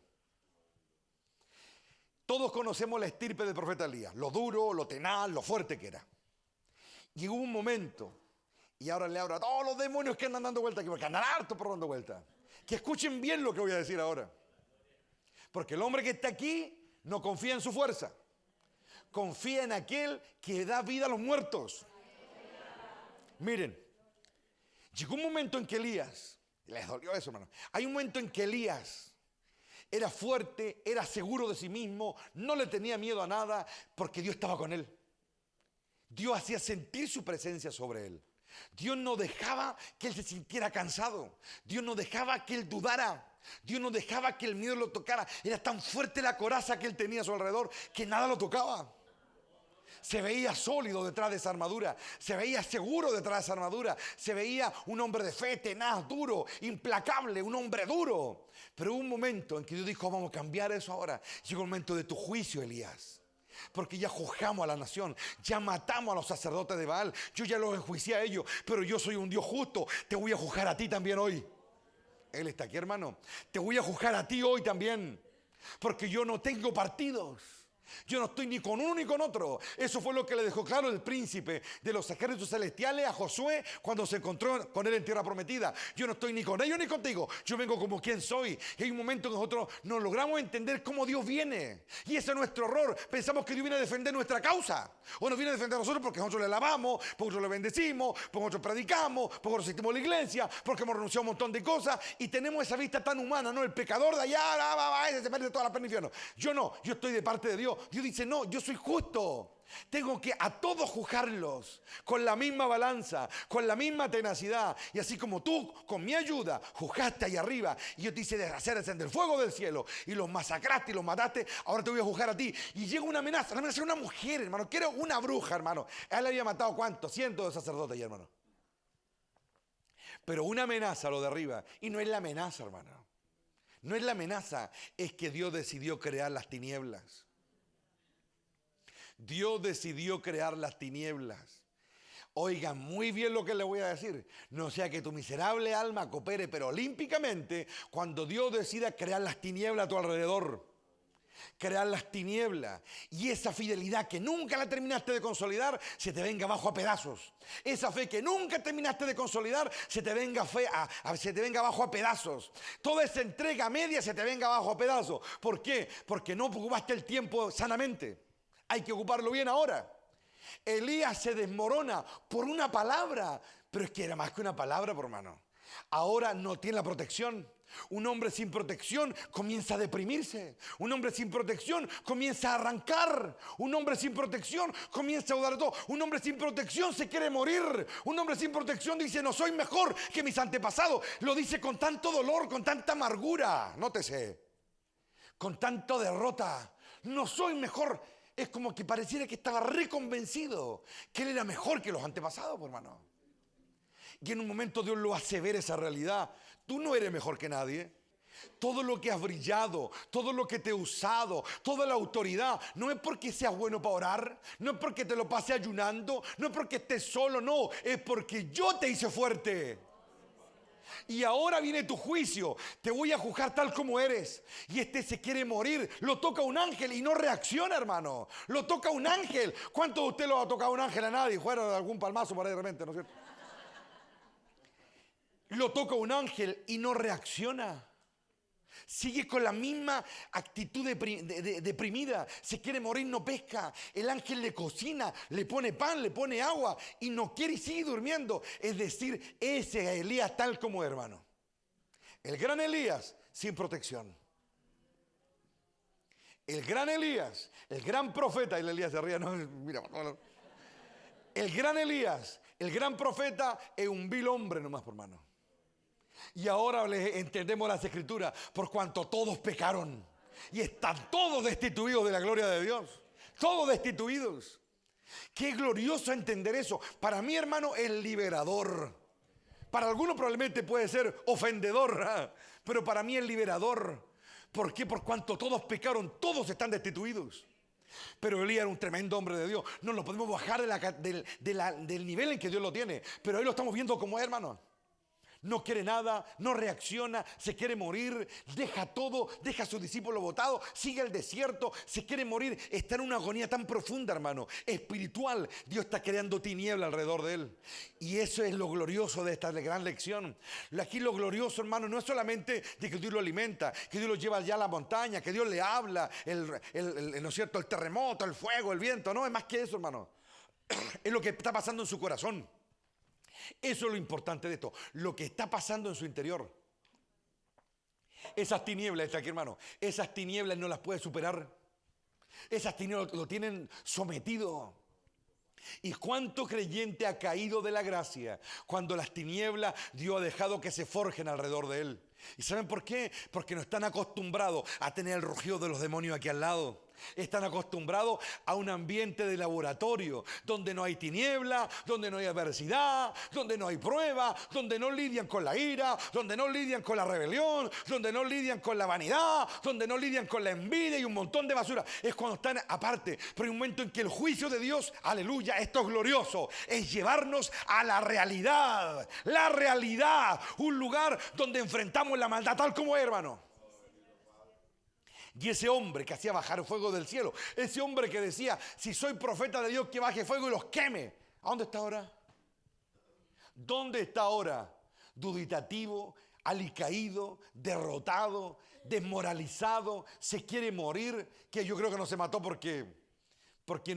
Todos conocemos la estirpe del profeta Elías. Lo duro, lo tenaz, lo fuerte que era. Y hubo un momento, y ahora le hablo a todos los demonios que andan dando vuelta aquí, porque andan harto por dando vuelta. Que escuchen bien lo que voy a decir ahora. Porque el hombre que está aquí no confía en su fuerza. Confía en aquel que da vida a los muertos. Miren, llegó un momento en que Elías, les dolió eso, hermano. Hay un momento en que Elías era fuerte, era seguro de sí mismo, no le tenía miedo a nada, porque Dios estaba con él. Dios hacía sentir su presencia sobre él. Dios no dejaba que él se sintiera cansado. Dios no dejaba que él dudara. Dios no dejaba que el miedo lo tocara. Era tan fuerte la coraza que él tenía a su alrededor que nada lo tocaba. Se veía sólido detrás de esa armadura. Se veía seguro detrás de esa armadura. Se veía un hombre de fe, tenaz, duro, implacable, un hombre duro. Pero hubo un momento en que Dios dijo: vamos a cambiar eso ahora. Llegó el momento de tu juicio, Elías. Porque ya juzgamos a la nación, ya matamos a los sacerdotes de Baal, yo ya los enjuicié a ellos, pero yo soy un Dios justo, te voy a juzgar a ti también hoy. Él está aquí, hermano. Te voy a juzgar a ti hoy también, porque yo no tengo partidos. Yo no estoy ni con uno ni con otro. Eso fue lo que le dejó claro el príncipe de los ejércitos celestiales a Josué cuando se encontró con él en tierra prometida. Yo no estoy ni con ellos ni contigo. Yo vengo como quien soy. Y hay un momento que nosotros no logramos entender cómo Dios viene. Y ese es nuestro error. Pensamos que Dios viene a defender nuestra causa. O nos viene a defender a nosotros porque nosotros le alabamos, porque nosotros le bendecimos, porque nosotros predicamos, porque nosotros asistimos a la iglesia, porque hemos renunciado a un montón de cosas y tenemos esa vista tan humana, ¿no? El pecador de allá, ese se pierde toda la pena infierno. Yo no, yo estoy de parte de Dios. Dios dice: no, yo soy justo. Tengo que a todos juzgarlos con la misma balanza, con la misma tenacidad. Y así como tú, con mi ayuda, juzgaste ahí arriba y yo te hice hacer descender el fuego del cielo y los masacraste y los mataste, ahora te voy a juzgar a ti. Y llega una amenaza de una mujer, hermano, que era una bruja, hermano. Él había matado ¿cuántos? Cientos de sacerdotes, hermano. Pero una amenaza lo derriba. Y no es la amenaza, hermano. No es la amenaza, es que Dios decidió crear las tinieblas. Dios decidió crear las tinieblas. Oigan muy bien lo que le voy a decir. No sea que tu miserable alma coopere, pero olímpicamente, cuando Dios decida crear las tinieblas a tu alrededor. Crear las tinieblas. Y esa fidelidad que nunca la terminaste de consolidar, se te venga abajo a pedazos. Esa fe que nunca terminaste de consolidar, se te venga abajo a pedazos. Toda esa entrega media se te venga abajo a pedazos. ¿Por qué? Porque no ocupaste el tiempo sanamente. Hay que ocuparlo bien ahora. Elías se desmorona por una palabra, pero es que era más que una palabra, por hermano. Ahora no tiene la protección. Un hombre sin protección comienza a deprimirse. Un hombre sin protección comienza a arrancar. Un hombre sin protección comienza a dudar de todo. Un hombre sin protección se quiere morir. Un hombre sin protección dice: no soy mejor que mis antepasados. Lo dice con tanto dolor, con tanta amargura. Nótese. Con tanta derrota. No soy mejor. Es como que pareciera que estaba reconvencido que él era mejor que los antepasados, hermano. Y en un momento Dios lo hace ver esa realidad. Tú no eres mejor que nadie. Todo lo que has brillado, todo lo que te he usado, toda la autoridad, no es porque seas bueno para orar, no es porque te lo pase ayunando, no es porque estés solo, no, es porque yo te hice fuerte. Y ahora viene tu juicio. Te voy a juzgar tal como eres. Y este se quiere morir. Lo toca un ángel y no reacciona, hermano. Lo toca un ángel. ¿Cuántos de ustedes lo ha tocado un ángel? A nadie. Fuera de algún palmazo por ahí de repente, ¿no es cierto? Lo toca un ángel y no reacciona. Sigue con la misma actitud deprimida. Se quiere morir, no pesca. El ángel le cocina, le pone pan, le pone agua y no quiere y sigue durmiendo. Es decir, ese Elías tal como hermano. El gran Elías sin protección. El gran Elías, el gran profeta. Y Elías se ría, no, mira. El gran Elías, el gran profeta es un vil hombre nomás, por hermano. Y ahora entendemos las escrituras, por cuanto todos pecaron y están todos destituidos de la gloria de Dios. Todos destituidos. Qué glorioso entender eso. Para mí, hermano, es liberador. Para algunos probablemente puede ser ofendedor, pero para mí es liberador. ¿Por qué? Por cuanto todos pecaron, todos están destituidos. Pero Elías era un tremendo hombre de Dios. No lo podemos bajar del nivel en que Dios lo tiene. Pero hoy lo estamos viendo como es, hermano. No quiere nada, no reacciona, se quiere morir, deja todo, deja a sus discípulos botados, sigue el desierto, se quiere morir, está en una agonía tan profunda, hermano, espiritual. Dios está creando tiniebla alrededor de él. Y eso es lo glorioso de esta gran lección. Aquí lo glorioso, hermano, no es solamente de que Dios lo alimenta, que Dios lo lleva allá a la montaña, que Dios le habla, ¿no es cierto?, el terremoto, el fuego, el viento. No, es más que eso, hermano. Es lo que está pasando en su corazón. Eso es lo importante de esto, lo que está pasando en su interior. Esas tinieblas, está aquí, hermano, esas tinieblas no las puede superar. Esas tinieblas lo tienen sometido. ¿Y cuánto creyente ha caído de la gracia cuando las tinieblas Dios ha dejado que se forjen alrededor de él? ¿Y saben por qué? Porque no están acostumbrados a tener el rugido de los demonios aquí al lado. Están acostumbrados a un ambiente de laboratorio donde no hay tiniebla, donde no hay adversidad, donde no hay prueba, donde no lidian con la ira, donde no lidian con la rebelión, donde no lidian con la vanidad, donde no lidian con la envidia y un montón de basura. Es cuando están aparte. Pero hay un momento en que el juicio de Dios, aleluya, esto es glorioso, es llevarnos a la realidad, un lugar donde enfrentamos la maldad tal como es, hermano. Y ese hombre que hacía bajar fuego del cielo, ese hombre que decía: si soy profeta de Dios, que baje fuego y los queme. ¿A dónde está ahora? ¿Dónde está ahora? Duditativo, alicaído, derrotado, desmoralizado, se quiere morir. Que yo creo que no se mató porque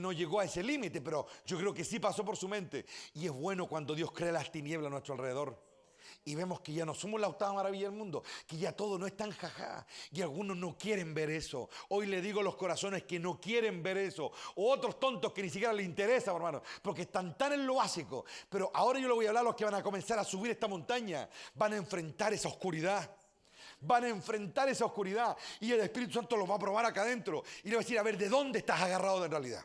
no llegó a ese límite, pero yo creo que sí pasó por su mente. Y es bueno cuando Dios crea las tinieblas a nuestro alrededor. Y vemos que ya no somos la octava maravilla del mundo, que ya todo no es tan jajá. Y algunos no quieren ver eso. Hoy le digo a los corazones que no quieren ver eso. O otros tontos que ni siquiera les interesa, hermano, porque están tan en lo básico. Pero ahora yo le voy a hablar a los que van a comenzar a subir esta montaña. Van a enfrentar esa oscuridad. Van a enfrentar esa oscuridad. Y el Espíritu Santo los va a probar acá adentro. Y le va a decir: a ver, ¿de dónde estás agarrado en realidad?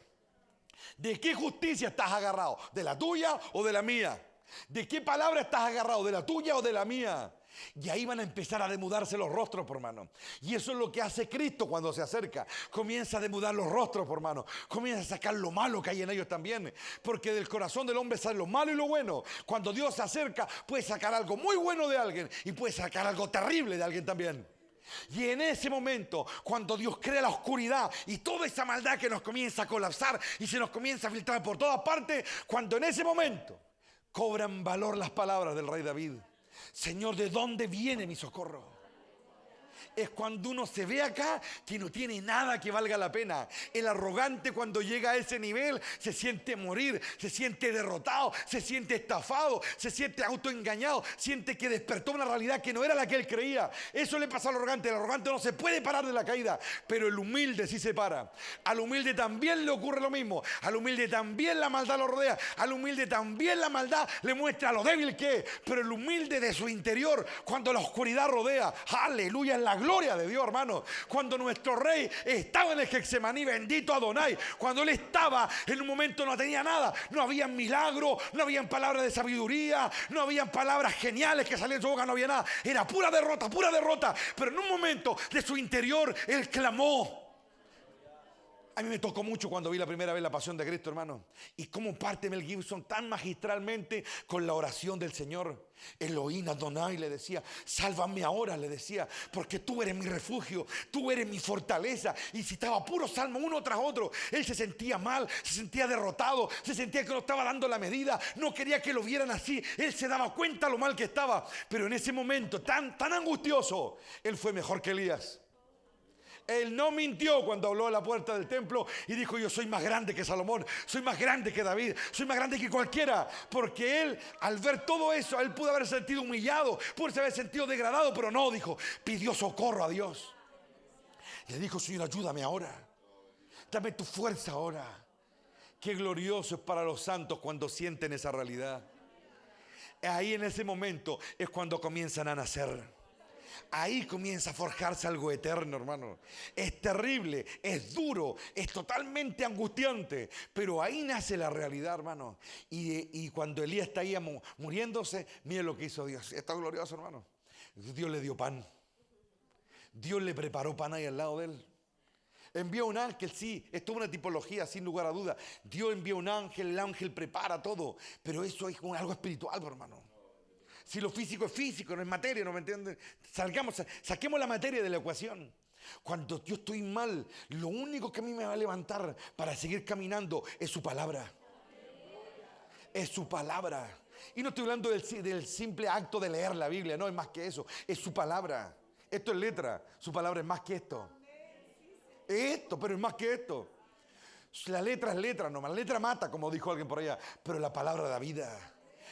¿De qué justicia estás agarrado? ¿De la tuya o de la mía? ¿De qué palabra estás agarrado? ¿De la tuya o de la mía? Y ahí van a empezar a demudarse los rostros, por hermano. Y eso es lo que hace Cristo cuando se acerca. Comienza a demudar los rostros, por hermano. Comienza a sacar lo malo que hay en ellos también. Porque del corazón del hombre sale lo malo y lo bueno. Cuando Dios se acerca, puede sacar algo muy bueno de alguien y puede sacar algo terrible de alguien también. Y en ese momento, cuando Dios crea la oscuridad y toda esa maldad que nos comienza a colapsar y se nos comienza a filtrar por todas partes, cuando en ese momento cobran valor las palabras del rey David. Señor, ¿de dónde viene mi socorro? Es cuando uno se ve acá que no tiene nada que valga la pena. El arrogante, cuando llega a ese nivel, se siente morir, se siente derrotado, se siente estafado, se siente autoengañado, siente que despertó una realidad que no era la que él creía. Eso le pasa al arrogante. El arrogante no se puede parar de la caída, pero el humilde sí se para. Al humilde también le ocurre lo mismo. Al humilde también la maldad lo rodea. Al humilde también la maldad le muestra lo débil que es. Pero el humilde de su interior, cuando la oscuridad rodea, aleluya, es la gloria de Dios, hermano. Cuando nuestro rey estaba en el Getsemaní, bendito Adonai, cuando él estaba en un momento no tenía nada, no había milagro, no habían palabras de sabiduría, no habían palabras geniales que salían de su boca, no había nada, era pura derrota, pero en un momento de su interior él clamó. A mí me tocó mucho cuando vi la primera vez la Pasión de Cristo, hermano. Y cómo parte Mel Gibson tan magistralmente con la oración del Señor. Elohim Adonai le decía, sálvame ahora, le decía, porque tú eres mi refugio, tú eres mi fortaleza. Y citaba puro salmo uno tras otro. Él se sentía mal, se sentía derrotado, se sentía que no estaba dando la medida, no quería que lo vieran así. Él se daba cuenta lo mal que estaba. Pero en ese momento tan angustioso, él fue mejor que Elías. Él no mintió cuando habló a la puerta del templo y dijo, yo soy más grande que Salomón, soy más grande que David, soy más grande que cualquiera. Porque él, al ver todo eso, él pudo haber sentido humillado, pudo haber sentido degradado, pero no, dijo, pidió socorro a Dios. Y le dijo, Señor, ayúdame ahora, dame tu fuerza ahora. Qué glorioso es para los santos cuando sienten esa realidad. Ahí en ese momento es cuando comienzan a nacer. Ahí comienza a forjarse algo eterno, hermano. Es terrible, es duro, es totalmente angustiante, pero ahí nace la realidad, hermano. Y cuando Elías está ahí muriéndose, mire lo que hizo Dios. Está glorioso, hermano. Dios le dio pan. Dios le preparó pan ahí al lado de él. Envió un ángel, sí, esto es una tipología sin lugar a duda. Dios envía un ángel, el ángel prepara todo, pero eso es algo espiritual, hermano. Si lo físico es físico, no es materia, ¿no me entienden? Saquemos la materia de la ecuación. Cuando yo estoy mal, lo único que a mí me va a levantar para seguir caminando es su palabra. Es su palabra. Y no estoy hablando del simple acto de leer la Biblia, no, es más que eso. Es su palabra. Esto es letra, su palabra es más que esto. Esto, pero es más que esto. La letra es letra nomás, la letra mata, como dijo alguien por allá, pero la palabra da vida.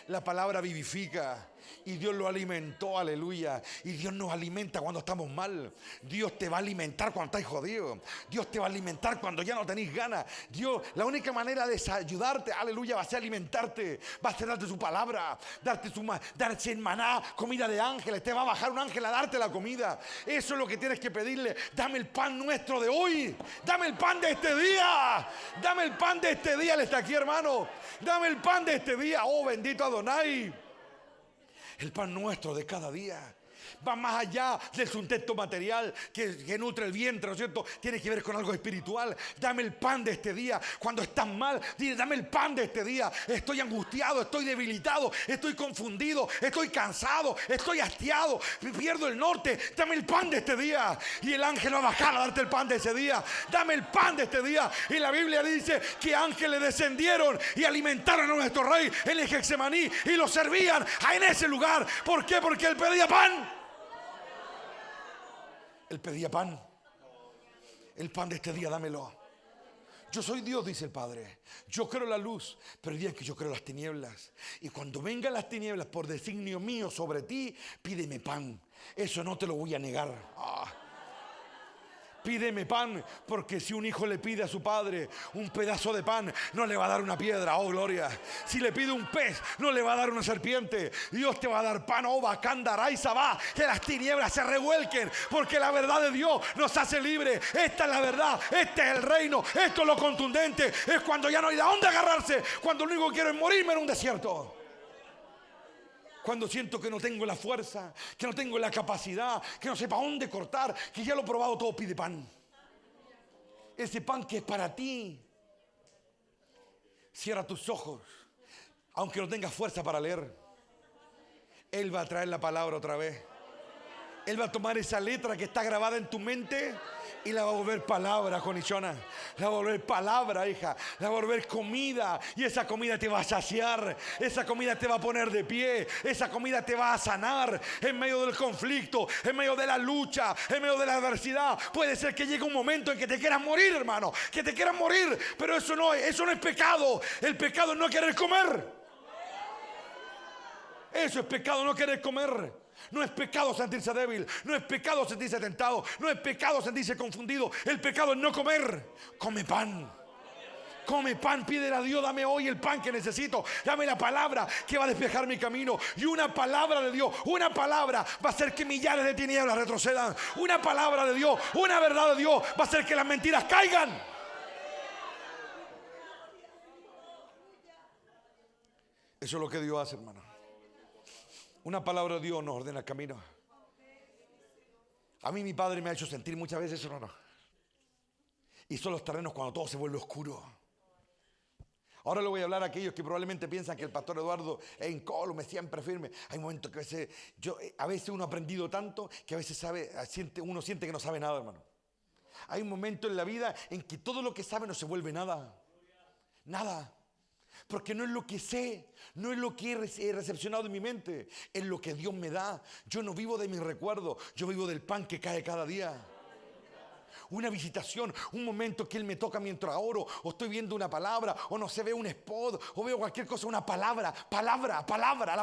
La palabra vivifica y Dios lo alimentó, aleluya. Y Dios nos alimenta cuando estamos mal. Dios te va a alimentar cuando estás jodido. Dios te va a alimentar cuando ya no tenés ganas. Dios, la única manera de ayudarte, aleluya, va a ser alimentarte. Va a ser darte su palabra, darte el maná, comida de ángeles. Te va a bajar un ángel a darte la comida. Eso es lo que tienes que pedirle. Dame el pan nuestro de hoy. Dame el pan de este día. Dame el pan de este día. Él está aquí, hermano. Dame el pan de este día. Oh, bendito Adonai. El pan nuestro de cada día va más allá del sustento material que nutre el vientre, ¿no es cierto? Tiene que ver con algo espiritual. Dame el pan de este día. Cuando estás mal, dile, dame el pan de este día. Estoy angustiado, estoy debilitado, estoy confundido, estoy cansado, estoy hastiado, pierdo el norte. Dame el pan de este día. Y el ángel va a bajar a darte el pan de ese día. Dame el pan de este día. Y la Biblia dice que ángeles descendieron y alimentaron a nuestro rey en el Getsemaní y lo servían en ese lugar. ¿Por qué? Porque él pedía pan. Él pedía pan. El pan de este día, dámelo. Yo soy Dios, dice el Padre. Yo creo la luz, pero el día en que yo creo las tinieblas. Y cuando vengan las tinieblas por designio mío sobre ti, pídeme pan. Eso no te lo voy a negar. Pídeme pan, porque si un hijo le pide a su padre un pedazo de pan, no le va a dar una piedra, oh gloria. Si le pide un pez, no le va a dar una serpiente. Dios te va a dar pan, oh bacandaray sabá. Que las tinieblas se revuelquen, porque la verdad de Dios nos hace libres. Esta es la verdad, este es el reino, esto es lo contundente. Es cuando ya no hay de dónde agarrarse, cuando lo único que quiero es morirme en un desierto. Cuando siento que no tengo la fuerza, que no tengo la capacidad, que no sé para dónde cortar, que ya lo he probado todo, pide pan. Ese pan que es para ti. Cierra tus ojos. Aunque no tengas fuerza para leer, Él va a traer la palabra otra vez. Él va a tomar esa letra que está grabada en tu mente y la va a volver palabra, Conichona. La va a volver palabra, hija. La va a volver comida. Y esa comida te va a saciar. Esa comida te va a poner de pie. Esa comida te va a sanar en medio del conflicto, en medio de la lucha, en medio de la adversidad. Puede ser que llegue un momento en que te quieras morir, hermano. Que te quieras morir. Pero eso no es pecado. El pecado es no querer comer. Eso es pecado, no querer comer. No es pecado sentirse débil. No es pecado sentirse tentado. No es pecado sentirse confundido. El pecado es no comer. Come pan. Come pan, pídele a Dios, dame hoy el pan que necesito. Dame la palabra que va a despejar mi camino. Y una palabra de Dios, una palabra va a hacer que millares de tinieblas retrocedan. Una palabra de Dios, una verdad de Dios va a hacer que las mentiras caigan. Eso es lo que Dios hace, hermano. Una palabra de Dios nos ordena el camino. A mí mi padre me ha hecho sentir muchas veces eso, hermano. Y son los terrenos cuando todo se vuelve oscuro. Ahora le voy a hablar a aquellos que probablemente piensan que el pastor Eduardo es incólume, siempre firme. Hay momentos que a veces uno ha aprendido tanto que a veces uno siente que no sabe nada, hermano. Hay un momento en la vida en que todo lo que sabe no se vuelve nada. Nada. Porque no es lo que sé, no es lo que he recepcionado en mi mente, es lo que Dios me da. Yo no vivo de mis recuerdos, yo vivo del pan que cae cada día. Una visitación, un momento que Él me toca mientras oro, o estoy viendo una palabra, o no sé, veo un spot, o veo cualquier cosa, una palabra, la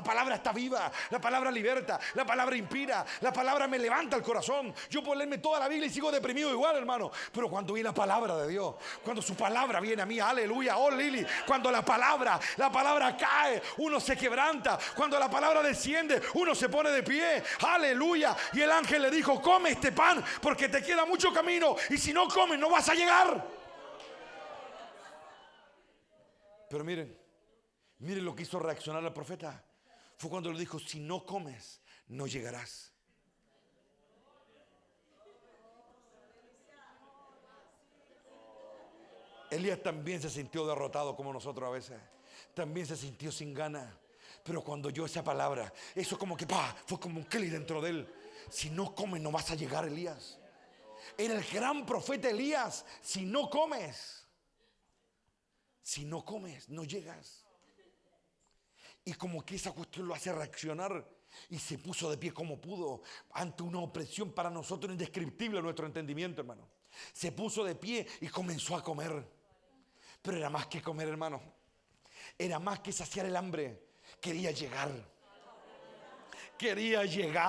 palabra está viva, la palabra liberta, la palabra inspira, la palabra me levanta el corazón. Yo puedo leerme toda la Biblia y sigo deprimido igual, hermano, pero cuando viene la palabra de Dios, cuando su palabra viene a mí, aleluya, oh Lili, cuando la palabra cae, uno se quebranta, cuando la palabra desciende, uno se pone de pie, aleluya, y el ángel le dijo, come este pan, porque te queda mucho camino, y si no comes no vas a llegar. Pero miren lo que hizo reaccionar al profeta. Fue cuando le dijo, si no comes no llegarás. Elías también se sintió derrotado como nosotros a veces. También se sintió sin ganas. Pero cuando oyó esa palabra, eso como que fue como un clic dentro de él. Si no comes no vas a llegar, Elías. Era el gran profeta Elías. Si no comes no llegas. Y como que esa cuestión lo hace reaccionar, y se puso de pie como pudo ante una opresión para nosotros indescriptible a nuestro entendimiento, hermano. Se puso de pie y comenzó a comer. Pero era más que comer, hermano. Era más que saciar el hambre. Quería llegar,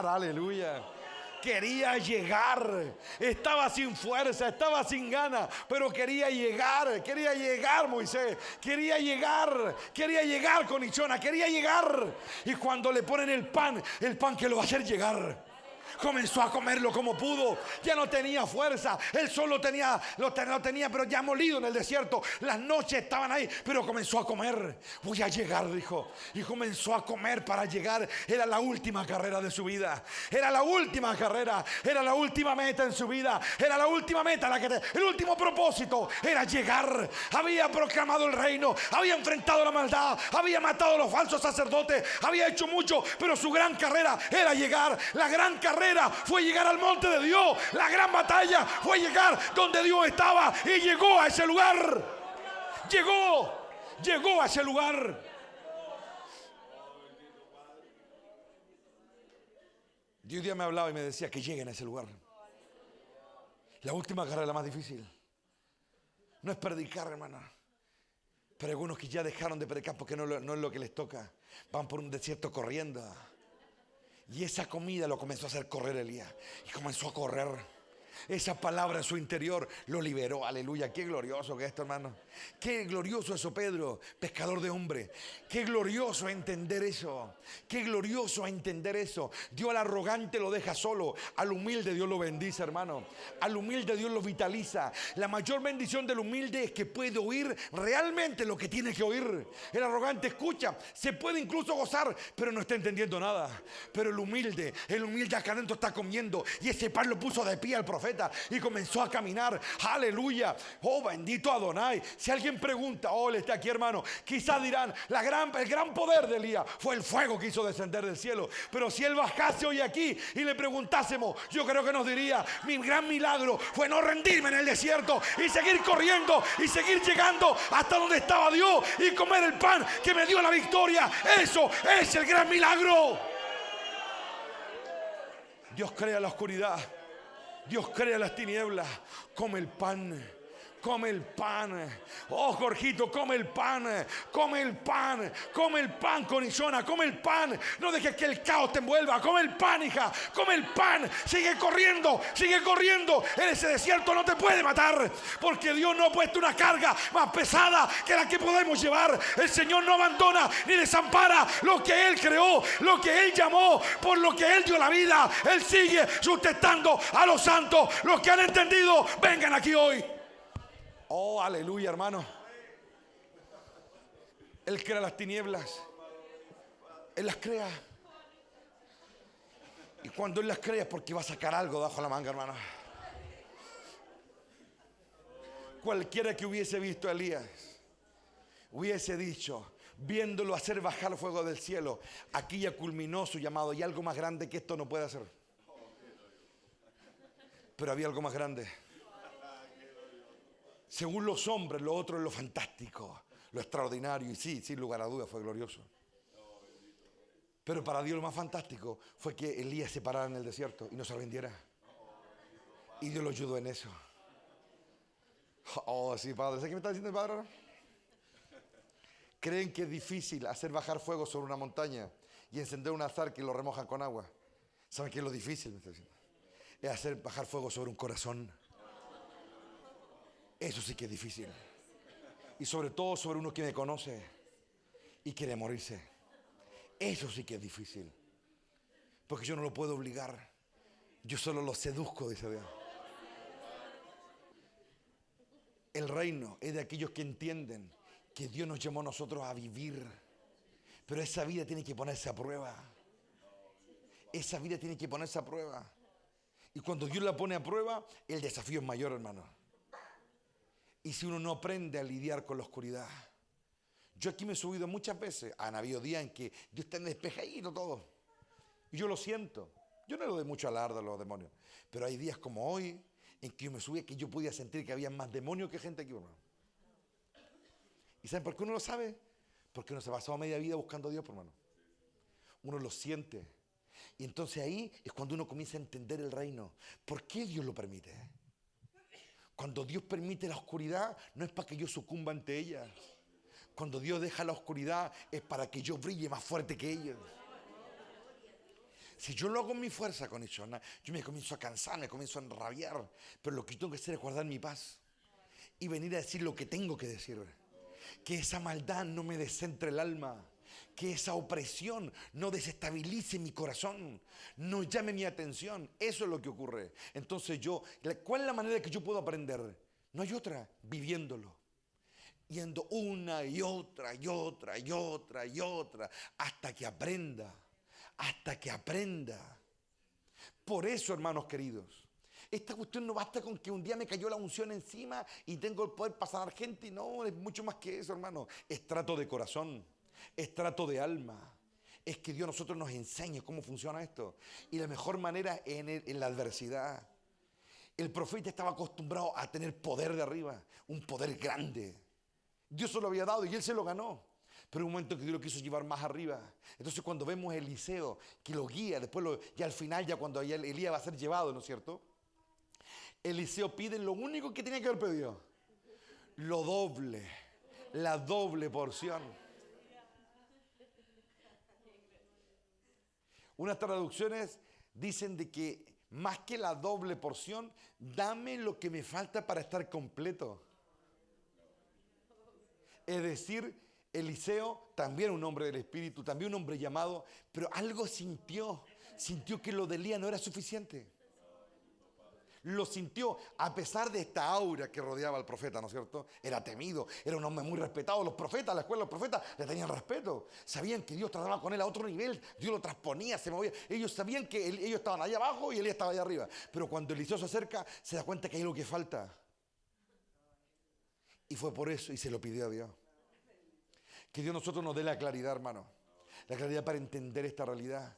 aleluya. Quería llegar, estaba sin fuerza, estaba sin ganas, pero quería llegar Moisés, quería llegar Conichona, quería llegar. Y cuando le ponen el pan que lo va a hacer llegar, comenzó a comerlo como pudo. Ya no tenía fuerza. Él solo lo tenía, pero ya molido en el desierto. Las noches estaban ahí, pero comenzó a comer. Voy a llegar, dijo. Y comenzó a comer para llegar. Era la última carrera de su vida. Era la última carrera. Era la última meta en su vida. Era la última meta, el último propósito era llegar. Había proclamado el reino. Había enfrentado la maldad. Había matado a los falsos sacerdotes. Había hecho mucho, pero su gran carrera era llegar. La gran carrera fue llegar al monte de Dios. La gran batalla fue llegar donde Dios estaba, y llegó a ese lugar. Llegó a ese lugar. Dios un día me hablaba y me decía que lleguen a ese lugar. La última carrera es la más difícil. No es predicar, hermana. Pero algunos que ya dejaron de predicar porque no es lo que les toca, van por un desierto corriendo. Y esa comida lo comenzó a hacer correr Elías. Y comenzó a correr. Esa palabra en su interior lo liberó. Aleluya. Qué glorioso que es esto, hermano. Qué glorioso eso, Pedro, pescador de hombres. Qué glorioso entender eso. Qué glorioso entender eso. Dios al arrogante lo deja solo. Al humilde Dios lo bendice, hermano. Al humilde Dios lo vitaliza. La mayor bendición del humilde es que puede oír realmente lo que tiene que oír. El arrogante escucha, se puede incluso gozar, pero no está entendiendo nada. Pero el humilde acá adentro está comiendo. Y ese pan lo puso de pie al profeta y comenzó a caminar. Aleluya. Oh, bendito Adonai. Si alguien pregunta, oh, él está aquí, hermano, quizás dirán, el gran poder de Elías fue el fuego que hizo descender del cielo. Pero si él bajase hoy aquí y le preguntásemos, yo creo que nos diría, mi gran milagro fue no rendirme en el desierto y seguir corriendo y seguir llegando hasta donde estaba Dios y comer el pan que me dio la victoria. Eso es el gran milagro. Dios crea la oscuridad. Dios crea las tinieblas. Come el pan. Come el pan. Oh, Jorgito, come el pan. Come el pan. Come el pan, Conillona. Come el pan. No dejes que el caos te envuelva. Come el pan, hija. Come el pan. Sigue corriendo. Sigue corriendo. En ese desierto no te puede matar. Porque Dios no ha puesto una carga más pesada que la que podemos llevar. El Señor no abandona ni desampara lo que Él creó, lo que Él llamó, por lo que Él dio la vida. Él sigue sustentando a los santos. Los que han entendido, vengan aquí hoy. Oh, aleluya, hermano. Él crea las tinieblas. Él las crea. Y cuando Él las crea es porque va a sacar algo debajo de la manga, hermano. Cualquiera que hubiese visto a Elías hubiese dicho, viéndolo hacer bajar fuego del cielo, aquí ya culminó su llamado. Y algo más grande que esto no puede hacer. Pero había algo más grande. Según los hombres, lo otro es lo fantástico, lo extraordinario. Y sí, sin lugar a dudas fue glorioso. Pero para Dios lo más fantástico fue que Elías se parara en el desierto y no se rindiera. Y Dios lo ayudó en eso. Oh, sí, Padre. ¿Sabes qué me está diciendo el Padre ahora? ¿Creen que es difícil hacer bajar fuego sobre una montaña y encender un azar que lo remojan con agua? ¿Saben qué es lo difícil? Me está diciendo. Es hacer bajar fuego sobre un corazón. Eso sí que es difícil. Y sobre todo sobre uno que me conoce y quiere morirse. Eso sí que es difícil. Porque yo no lo puedo obligar. Yo solo lo seduzco, dice Dios. El reino es de aquellos que entienden que Dios nos llamó a nosotros a vivir. Pero esa vida tiene que ponerse a prueba. Esa vida tiene que ponerse a prueba. Y cuando Dios la pone a prueba, el desafío es mayor, hermano. Y si uno no aprende a lidiar con la oscuridad. Yo aquí me he subido muchas veces. Han habido días en que Dios está despejadito todo. Y yo lo siento. Yo no le doy mucho alarde a los demonios. Pero hay días como hoy en que yo me subí que yo podía sentir que había más demonios que gente aquí, hermano. ¿Y saben por qué uno lo sabe? Porque uno se pasó media vida buscando a Dios, hermano. Uno lo siente. Y entonces ahí es cuando uno comienza a entender el reino. ¿Por qué Dios lo permite? Cuando Dios permite la oscuridad, no es para que yo sucumba ante ella. Cuando Dios deja la oscuridad, es para que yo brille más fuerte que ellos. Si yo lo hago en mi fuerza, con eso, yo me comienzo a cansar, me comienzo a enrabiar. Pero lo que tengo que hacer es guardar mi paz. Y venir a decir lo que tengo que decir. Que esa maldad no me descentre el alma. Que esa opresión no desestabilice mi corazón, no llame mi atención. Eso es lo que ocurre. Entonces ¿cuál es la manera que yo puedo aprender? No hay otra, viviéndolo. Yendo una y otra y otra y otra y otra, hasta que aprenda, hasta que aprenda. Por eso, hermanos queridos, esta cuestión no basta con que un día me cayó la unción encima y tengo el poder para sanar gente. No, es mucho más que eso, hermano. Es trato de corazón. Es trato de alma. Es que Dios a nosotros nos enseñe cómo funciona esto. Y la mejor manera en la adversidad. El profeta estaba acostumbrado a tener poder de arriba. Un poder grande. Dios se lo había dado y él se lo ganó. Pero en un momento que Dios lo quiso llevar más arriba. Entonces cuando vemos a Eliseo que lo guía, después ya al final, ya cuando Elías va a ser llevado, ¿no es cierto? Eliseo pide lo único que tenía que haber pedido. Lo doble. La doble porción. Unas traducciones dicen de que más que la doble porción, dame lo que me falta para estar completo. Es decir, Eliseo, también un hombre del Espíritu, también un hombre llamado, pero algo sintió que lo de Elías no era suficiente. Lo sintió, a pesar de esta aura que rodeaba al profeta, ¿no es cierto? Era temido, era un hombre muy respetado. Los profetas, la escuela de los profetas, le tenían respeto. Sabían que Dios trataba con él a otro nivel, Dios lo transponía, se movía. Ellos sabían que ellos estaban allá abajo y él estaba allá arriba. Pero cuando Eliseo se acerca, se da cuenta que hay algo que falta. Y fue por eso y se lo pidió a Dios. Que Dios a nosotros nos dé la claridad, hermano. La claridad para entender esta realidad.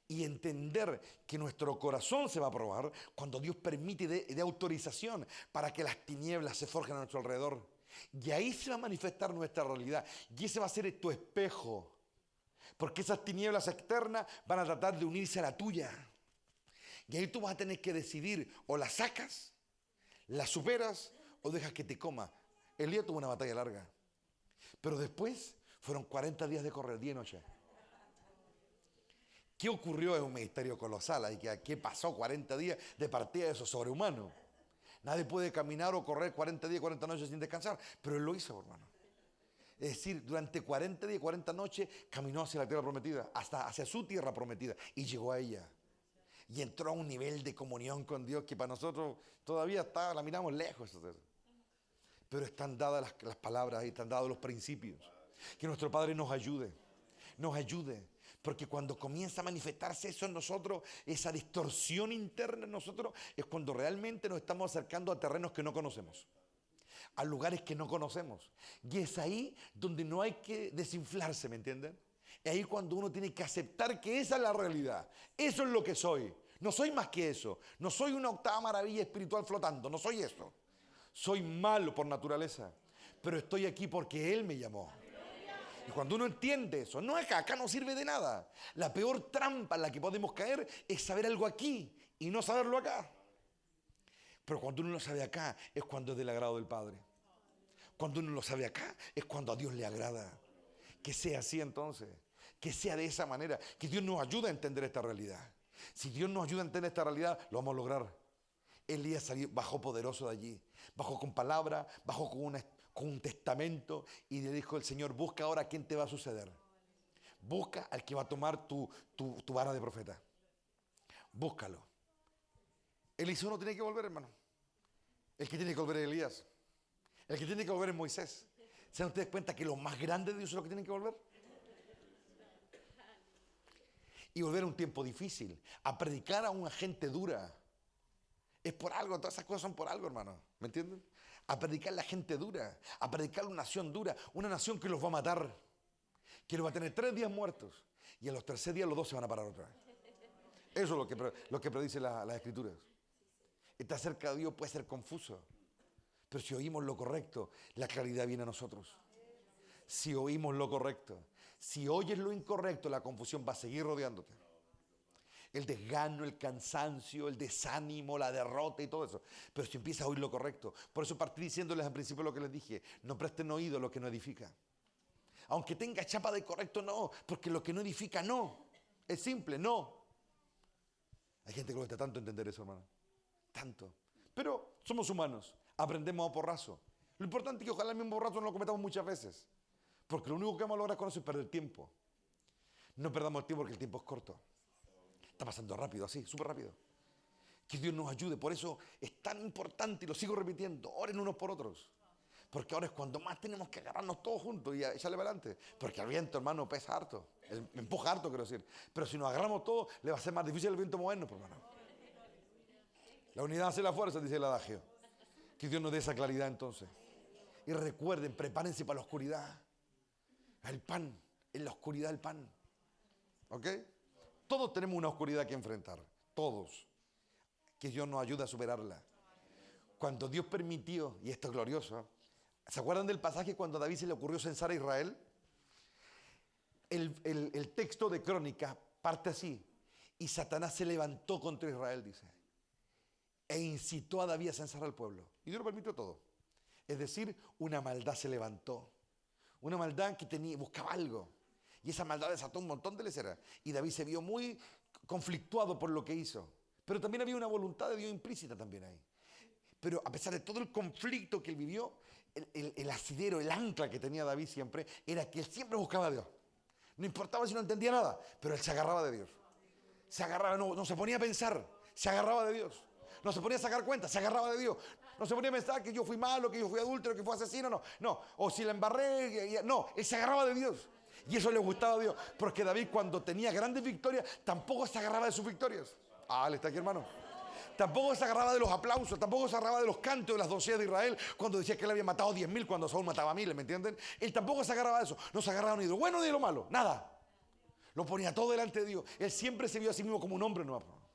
Y entender que nuestro corazón se va a probar cuando Dios permite de autorización para que las tinieblas se forjen a nuestro alrededor. Y ahí se va a manifestar nuestra realidad. Y ese va a ser tu espejo. Porque esas tinieblas externas van a tratar de unirse a la tuya. Y ahí tú vas a tener que decidir, o la sacas, la superas, o dejas que te coma. Elías tuvo una batalla larga. Pero después fueron 40 días de correr, día y noche. ¿Qué ocurrió? Es un misterio colosal. ¿Qué pasó 40 días de partida de esos sobrehumanos? Nadie puede caminar o correr 40 días y 40 noches sin descansar. Pero él lo hizo, hermano. Es decir, durante 40 días y 40 noches caminó hacia la tierra prometida, hasta hacia su tierra prometida, y llegó a ella. Y entró a un nivel de comunión con Dios que para nosotros todavía la miramos lejos. Pero están dadas las palabras y están dados los principios. Que nuestro Padre nos ayude. Porque cuando comienza a manifestarse eso en nosotros, esa distorsión interna en nosotros, es cuando realmente nos estamos acercando a terrenos que no conocemos, a lugares que no conocemos. Y es ahí donde no hay que desinflarse, ¿me entienden? Es ahí cuando uno tiene que aceptar que esa es la realidad. Eso es lo que soy. No soy más que eso. No soy una octava maravilla espiritual flotando. No soy eso. Soy malo por naturaleza. Pero estoy aquí porque Él me llamó. Y cuando uno entiende eso, no es que acá no sirve de nada. La peor trampa en la que podemos caer es saber algo aquí y no saberlo acá. Pero cuando uno lo sabe acá es cuando es del agrado del Padre. Cuando uno lo sabe acá es cuando a Dios le agrada. Que sea así entonces. Que sea de esa manera. Que Dios nos ayude a entender esta realidad. Si Dios nos ayuda a entender esta realidad, lo vamos a lograr. Elías bajó poderoso de allí. Bajó con palabra, bajó con un testamento y le dijo el Señor, busca ahora a quién te va a suceder. Busca al que va a tomar tu vara de profeta. Búscalo. Eliseo no tiene que volver, hermano. El que tiene que volver es Elías. El que tiene que volver es Moisés. ¿Se dan ustedes cuenta que lo más grande de Dios es lo que tienen que volver? Y volver a un tiempo difícil, a predicar a una gente dura. Es por algo, todas esas cosas son por algo, hermano. ¿Me entienden? A predicar a la gente dura, a predicar a una nación dura, una nación que los va a matar, que los va a tener 3 días muertos y a los 3 días los 2 se van a parar otra vez. Eso es lo que predice las Escrituras. Estar cerca de Dios puede ser confuso, pero si oímos lo correcto, la claridad viene a nosotros. Si oímos lo correcto, si oyes lo incorrecto, la confusión va a seguir rodeándote. El desgano, el cansancio, el desánimo, la derrota y todo eso. Pero si empiezas a oír lo correcto. Por eso partí diciéndoles al principio lo que les dije. No presten oído a lo que no edifica. Aunque tenga chapa de correcto, no. Porque lo que no edifica, no. Es simple, no. Hay gente que cuesta tanto entender eso, hermano. Tanto. Pero somos humanos. Aprendemos a porrazo. Lo importante es que ojalá el mismo borracho no lo cometamos muchas veces. Porque lo único que vamos a lograr con eso es perder tiempo. No perdamos el tiempo porque el tiempo es corto. Está pasando rápido, así, súper rápido. Que Dios nos ayude. Por eso es tan importante, y lo sigo repitiendo, oren unos por otros. Porque ahora es cuando más tenemos que agarrarnos todos juntos y echarle para adelante. Porque el viento, hermano, pesa harto. Me empuja harto, quiero decir. Pero si nos agarramos todos, le va a ser más difícil el viento movernos, hermano. La unidad hace la fuerza, dice el adagio. Que Dios nos dé esa claridad entonces. Y recuerden, prepárense para la oscuridad. El pan, en la oscuridad el pan. ¿Ok? Todos tenemos una oscuridad que enfrentar, todos. Que Dios nos ayude a superarla. Cuando Dios permitió, y esto es glorioso, ¿se acuerdan del pasaje cuando a David se le ocurrió censar a Israel? El texto de Crónicas parte así. Y Satanás se levantó contra Israel, dice. E incitó a David a censar al pueblo. Y Dios lo permitió todo. Es decir, una maldad se levantó. Una maldad que buscaba algo. Y esa maldad desató un montón de leceras. Y David se vio muy conflictuado por lo que hizo. Pero también había una voluntad de Dios implícita también ahí. Pero a pesar de todo el conflicto que él vivió, el asidero, el ancla que tenía David siempre, era que él siempre buscaba a Dios. No importaba si no entendía nada, pero él se agarraba de Dios. Se agarraba, no se ponía a pensar, se agarraba de Dios. No se ponía a sacar cuentas, se agarraba de Dios. No se ponía a pensar que yo fui malo, que yo fui adúltero, que fui asesino, no. O si la embarré, no, él se agarraba de Dios. Y eso le gustaba a Dios. Porque David, cuando tenía grandes victorias, tampoco se agarraba de sus victorias. Ah, ¿le está aquí, hermano? Tampoco se agarraba de los aplausos, tampoco se agarraba de los cantos de las doncellas de Israel cuando decía que él había matado 10.000 cuando Saúl mataba a 1.000, ¿me entienden? Él tampoco se agarraba de eso, no se agarraba ni de lo bueno ni de lo malo, nada. Lo ponía todo delante de Dios. Él siempre se vio a sí mismo como un hombre nuevo.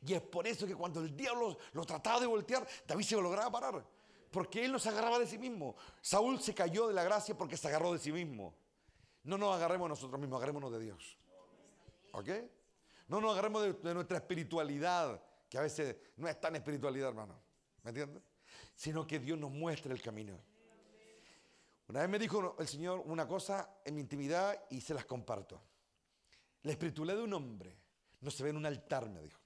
Y es por eso que cuando el diablo lo trataba de voltear, David se lo lograba parar. Porque él no se agarraba de sí mismo. Saúl se cayó de la gracia porque se agarró de sí mismo. No nos agarremos nosotros mismos, agarrémonos de Dios. ¿Ok? No nos agarremos de nuestra espiritualidad, que a veces no es tan espiritualidad, hermano. ¿Me entiendes? Sino que Dios nos muestre el camino. Una vez me dijo el Señor una cosa en mi intimidad y se las comparto. La espiritualidad de un hombre no se ve en un altar, me dijo.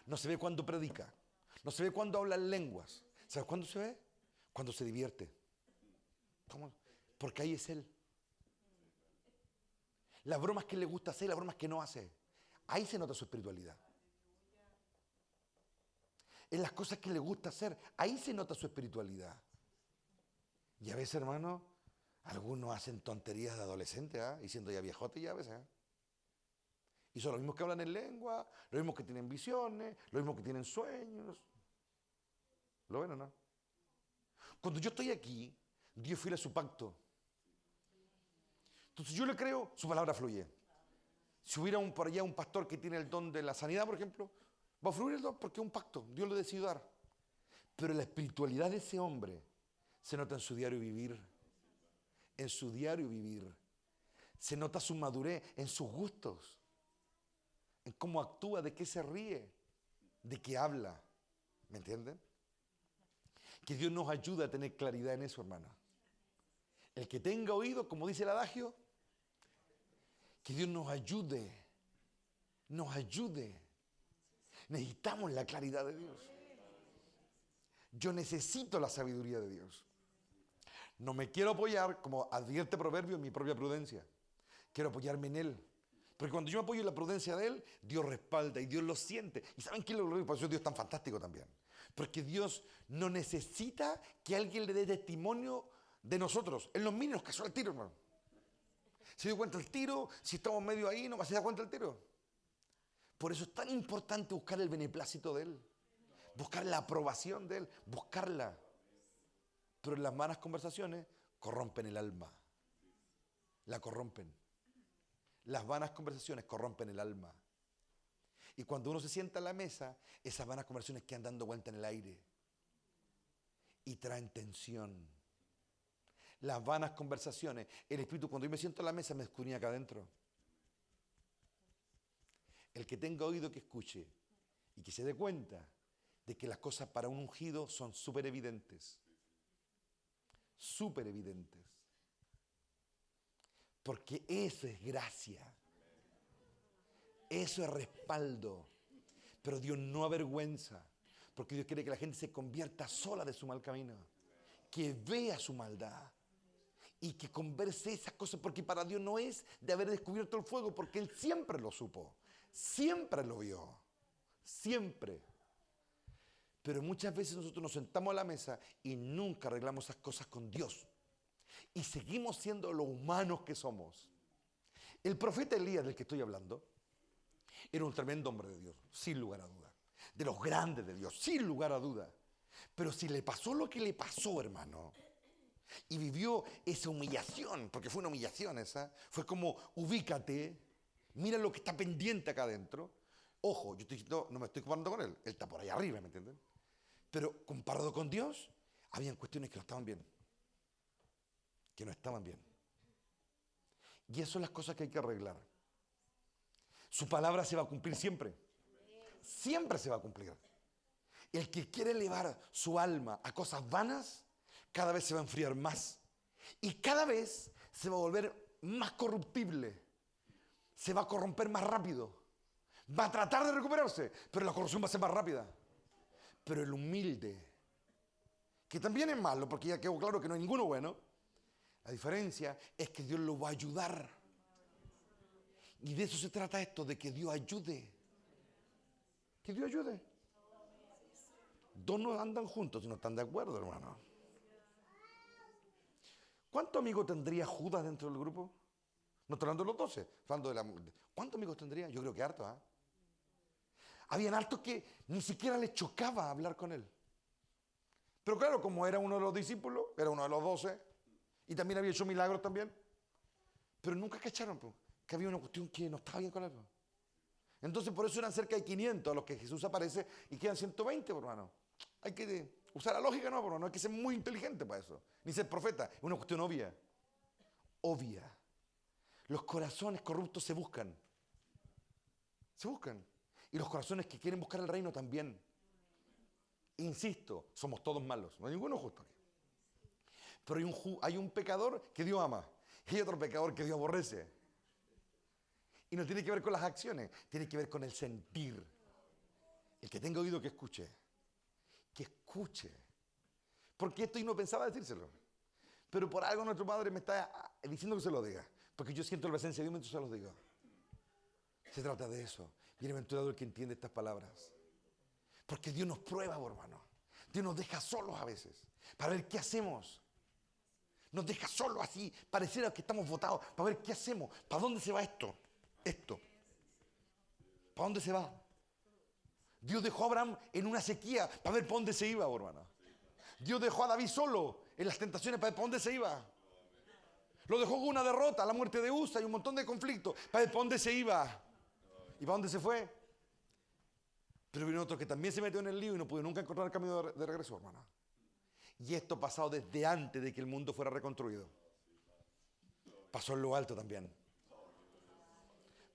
No se ve cuando predica. No se ve cuando habla en lenguas. ¿Sabes cuándo se ve? Cuando se divierte. ¿Cómo? Porque ahí es Él. Las bromas que le gusta hacer, las bromas que no hace. Ahí se nota su espiritualidad. En las cosas que le gusta hacer, ahí se nota su espiritualidad. Y a veces, hermano, algunos hacen tonterías de adolescente, y siendo ya viejote ya a veces. Y son los mismos que hablan en lengua, los mismos que tienen visiones, los mismos que tienen sueños. ¿Lo ven o no? Cuando yo estoy aquí, Dios fiel a su pacto. Entonces yo le creo, su palabra fluye. Si hubiera por allá un pastor que tiene el don de la sanidad, por ejemplo, va a fluir el don porque es un pacto, Dios lo decidió dar. Pero la espiritualidad de ese hombre se nota en su diario vivir. En su diario vivir. Se nota su madurez en sus gustos. En cómo actúa, de qué se ríe, de qué habla. ¿Me entienden? Que Dios nos ayude a tener claridad en eso, hermano. El que tenga oído, como dice el adagio, que Dios nos ayude. Nos ayude. Necesitamos la claridad de Dios. Yo necesito la sabiduría de Dios. No me quiero apoyar, como advierte Proverbio, en mi propia prudencia. Quiero apoyarme en Él. Porque cuando yo me apoyo en la prudencia de Él, Dios respalda y Dios lo siente. ¿Y saben qué es lo que por eso Dios es tan fantástico también? Porque Dios no necesita que alguien le dé testimonio de nosotros. Él nos mira y nos cazó al tiro, hermano. ¿Se dio cuenta el tiro? Si estamos medio ahí, ¿no se da cuenta el tiro? Por eso es tan importante buscar el beneplácito de Él. Buscar la aprobación de Él. Buscarla. Pero las malas conversaciones corrompen el alma. La corrompen. Las vanas conversaciones corrompen el alma. Y cuando uno se sienta a la mesa, esas vanas conversaciones quedan dando vuelta en el aire. Y traen tensión. Las vanas conversaciones. El Espíritu, cuando yo me siento a la mesa, me escudriña acá adentro. El que tenga oído que escuche y que se dé cuenta de que las cosas para un ungido son súper evidentes. Súper evidentes. Porque eso es gracia. Eso es respaldo. Pero Dios no avergüenza. Porque Dios quiere que la gente se convierta sola de su mal camino. Que vea su maldad. Y que converse esas cosas. Porque para Dios no es de haber descubierto el fuego. Porque Él siempre lo supo. Siempre lo vio. Siempre. Pero muchas veces nosotros nos sentamos a la mesa y nunca arreglamos esas cosas con Dios. Y seguimos siendo los humanos que somos. El profeta Elías del que estoy hablando era un tremendo hombre de Dios, sin lugar a duda. De los grandes de Dios, sin lugar a duda. Pero si le pasó lo que le pasó, hermano, y vivió esa humillación, porque fue una humillación esa, fue como, ubícate, mira lo que está pendiente acá adentro. Ojo, no me estoy comparando con él está por ahí arriba, ¿me entienden? Pero comparado con Dios, habían cuestiones que no estaban bien. Que no estaban bien. Y eso son las cosas que hay que arreglar. Su palabra se va a cumplir siempre. Siempre se va a cumplir. El que quiere elevar su alma a cosas vanas, cada vez se va a enfriar más. Y cada vez se va a volver más corruptible. Se va a corromper más rápido. Va a tratar de recuperarse, pero la corrupción va a ser más rápida. Pero el humilde, que también es malo, porque ya quedó claro que no hay ninguno bueno, la diferencia es que Dios lo va a ayudar. Y de eso se trata esto, de que Dios ayude. Que Dios ayude. Dos no andan juntos si no están de acuerdo, hermano. ¿Cuántos amigos tendría Judas dentro del grupo? No estoy hablando de los 12, hablando de ¿cuántos amigos tendría? Yo creo que harto, ¿ah? Habían hartos que ni siquiera les chocaba hablar con él. Pero claro, como era uno de los discípulos, era uno de los 12, y también había hecho milagros también, pero nunca cacharon pues, que había una cuestión que no estaba bien con él. Entonces por eso eran cerca de 500 a los que Jesús aparece y quedan 120, por hermano. Hay que usar la lógica, no, no hay que ser muy inteligente para eso, ni ser profeta, es una cuestión obvia. Obvia. Los corazones corruptos se buscan. Se buscan. Y los corazones que quieren buscar el reino también. Insisto, somos todos malos, no hay ninguno justo aquí. Pero hay un pecador que Dios ama y hay otro pecador que Dios aborrece. Y no tiene que ver con las acciones, tiene que ver con el sentir. El que tenga oído que escuche. Que escuche. Porque esto yo no pensaba decírselo. Pero por algo nuestro Padre me está diciendo que se lo diga. Porque yo siento la presencia de Dios mientras se los digo. Se trata de eso. Bienaventurado el que entiende estas palabras. Porque Dios nos prueba, hermano. Dios nos deja solos a veces. Para ver qué hacemos. Nos deja solos así. Pareciera que estamos botados. Para ver qué hacemos. ¿Para dónde se va esto? Esto. ¿Para dónde se va? Dios dejó a Abraham en una sequía. Para ver para dónde se iba, hermano. Dios dejó a David solo en las tentaciones. Para ver para dónde se iba. Lo dejó con una derrota. La muerte de Usa y un montón de conflictos. Para ver para dónde se iba. ¿Y para dónde se fue? Pero vino otro que también se metió en el lío y no pudo nunca encontrar el camino de regreso, hermano. Y esto pasado desde antes de que el mundo fuera reconstruido. Pasó en lo alto también.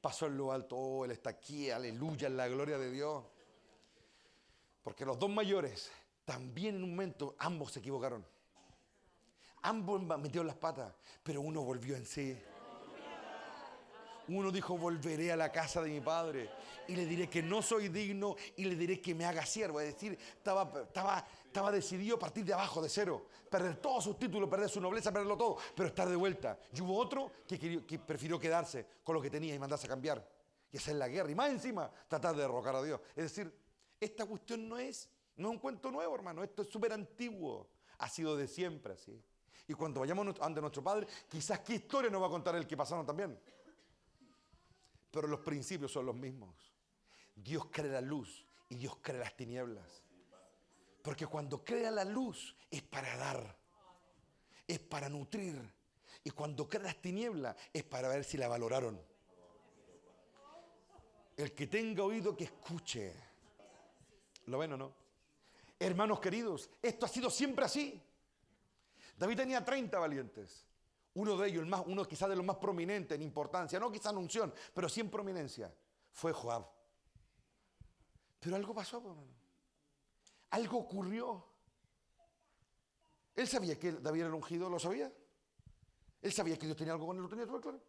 Pasó en lo alto. Oh, Él está aquí, aleluya, en la gloria de Dios. Porque los dos mayores, también en un momento, ambos se equivocaron. Ambos metieron las patas, pero uno volvió en sí. Uno dijo, volveré a la casa de mi padre y le diré que no soy digno y le diré que me haga siervo. Es decir, estaba decidido a partir de abajo, de cero. Perder todos sus títulos, perder su nobleza, perderlo todo, pero estar de vuelta. Y hubo otro que prefirió quedarse con lo que tenía y mandarse a cambiar. Y hacer la guerra y más encima tratar de derrocar a Dios. Es decir, esta cuestión no es un cuento nuevo, hermano. Esto es súper antiguo. Ha sido de siempre así. Y cuando vayamos ante nuestro Padre, quizás qué historia nos va a contar el que pasaron también. Pero los principios son los mismos. Dios crea la luz y Dios crea las tinieblas. Porque cuando crea la luz es para dar, es para nutrir. Y cuando crea las tinieblas es para ver si la valoraron. El que tenga oído que escuche. ¿Lo ven o no? Hermanos queridos, esto ha sido siempre así. David tenía 30 valientes. Uno de ellos, uno quizás de los más prominentes en importancia, no quizás en unción, pero sí en prominencia, fue Joab. Pero algo pasó, hermano. Algo ocurrió. Él sabía que David era el ungido, ¿lo sabía? Él sabía que Dios tenía algo con él, lo tenía todo claro.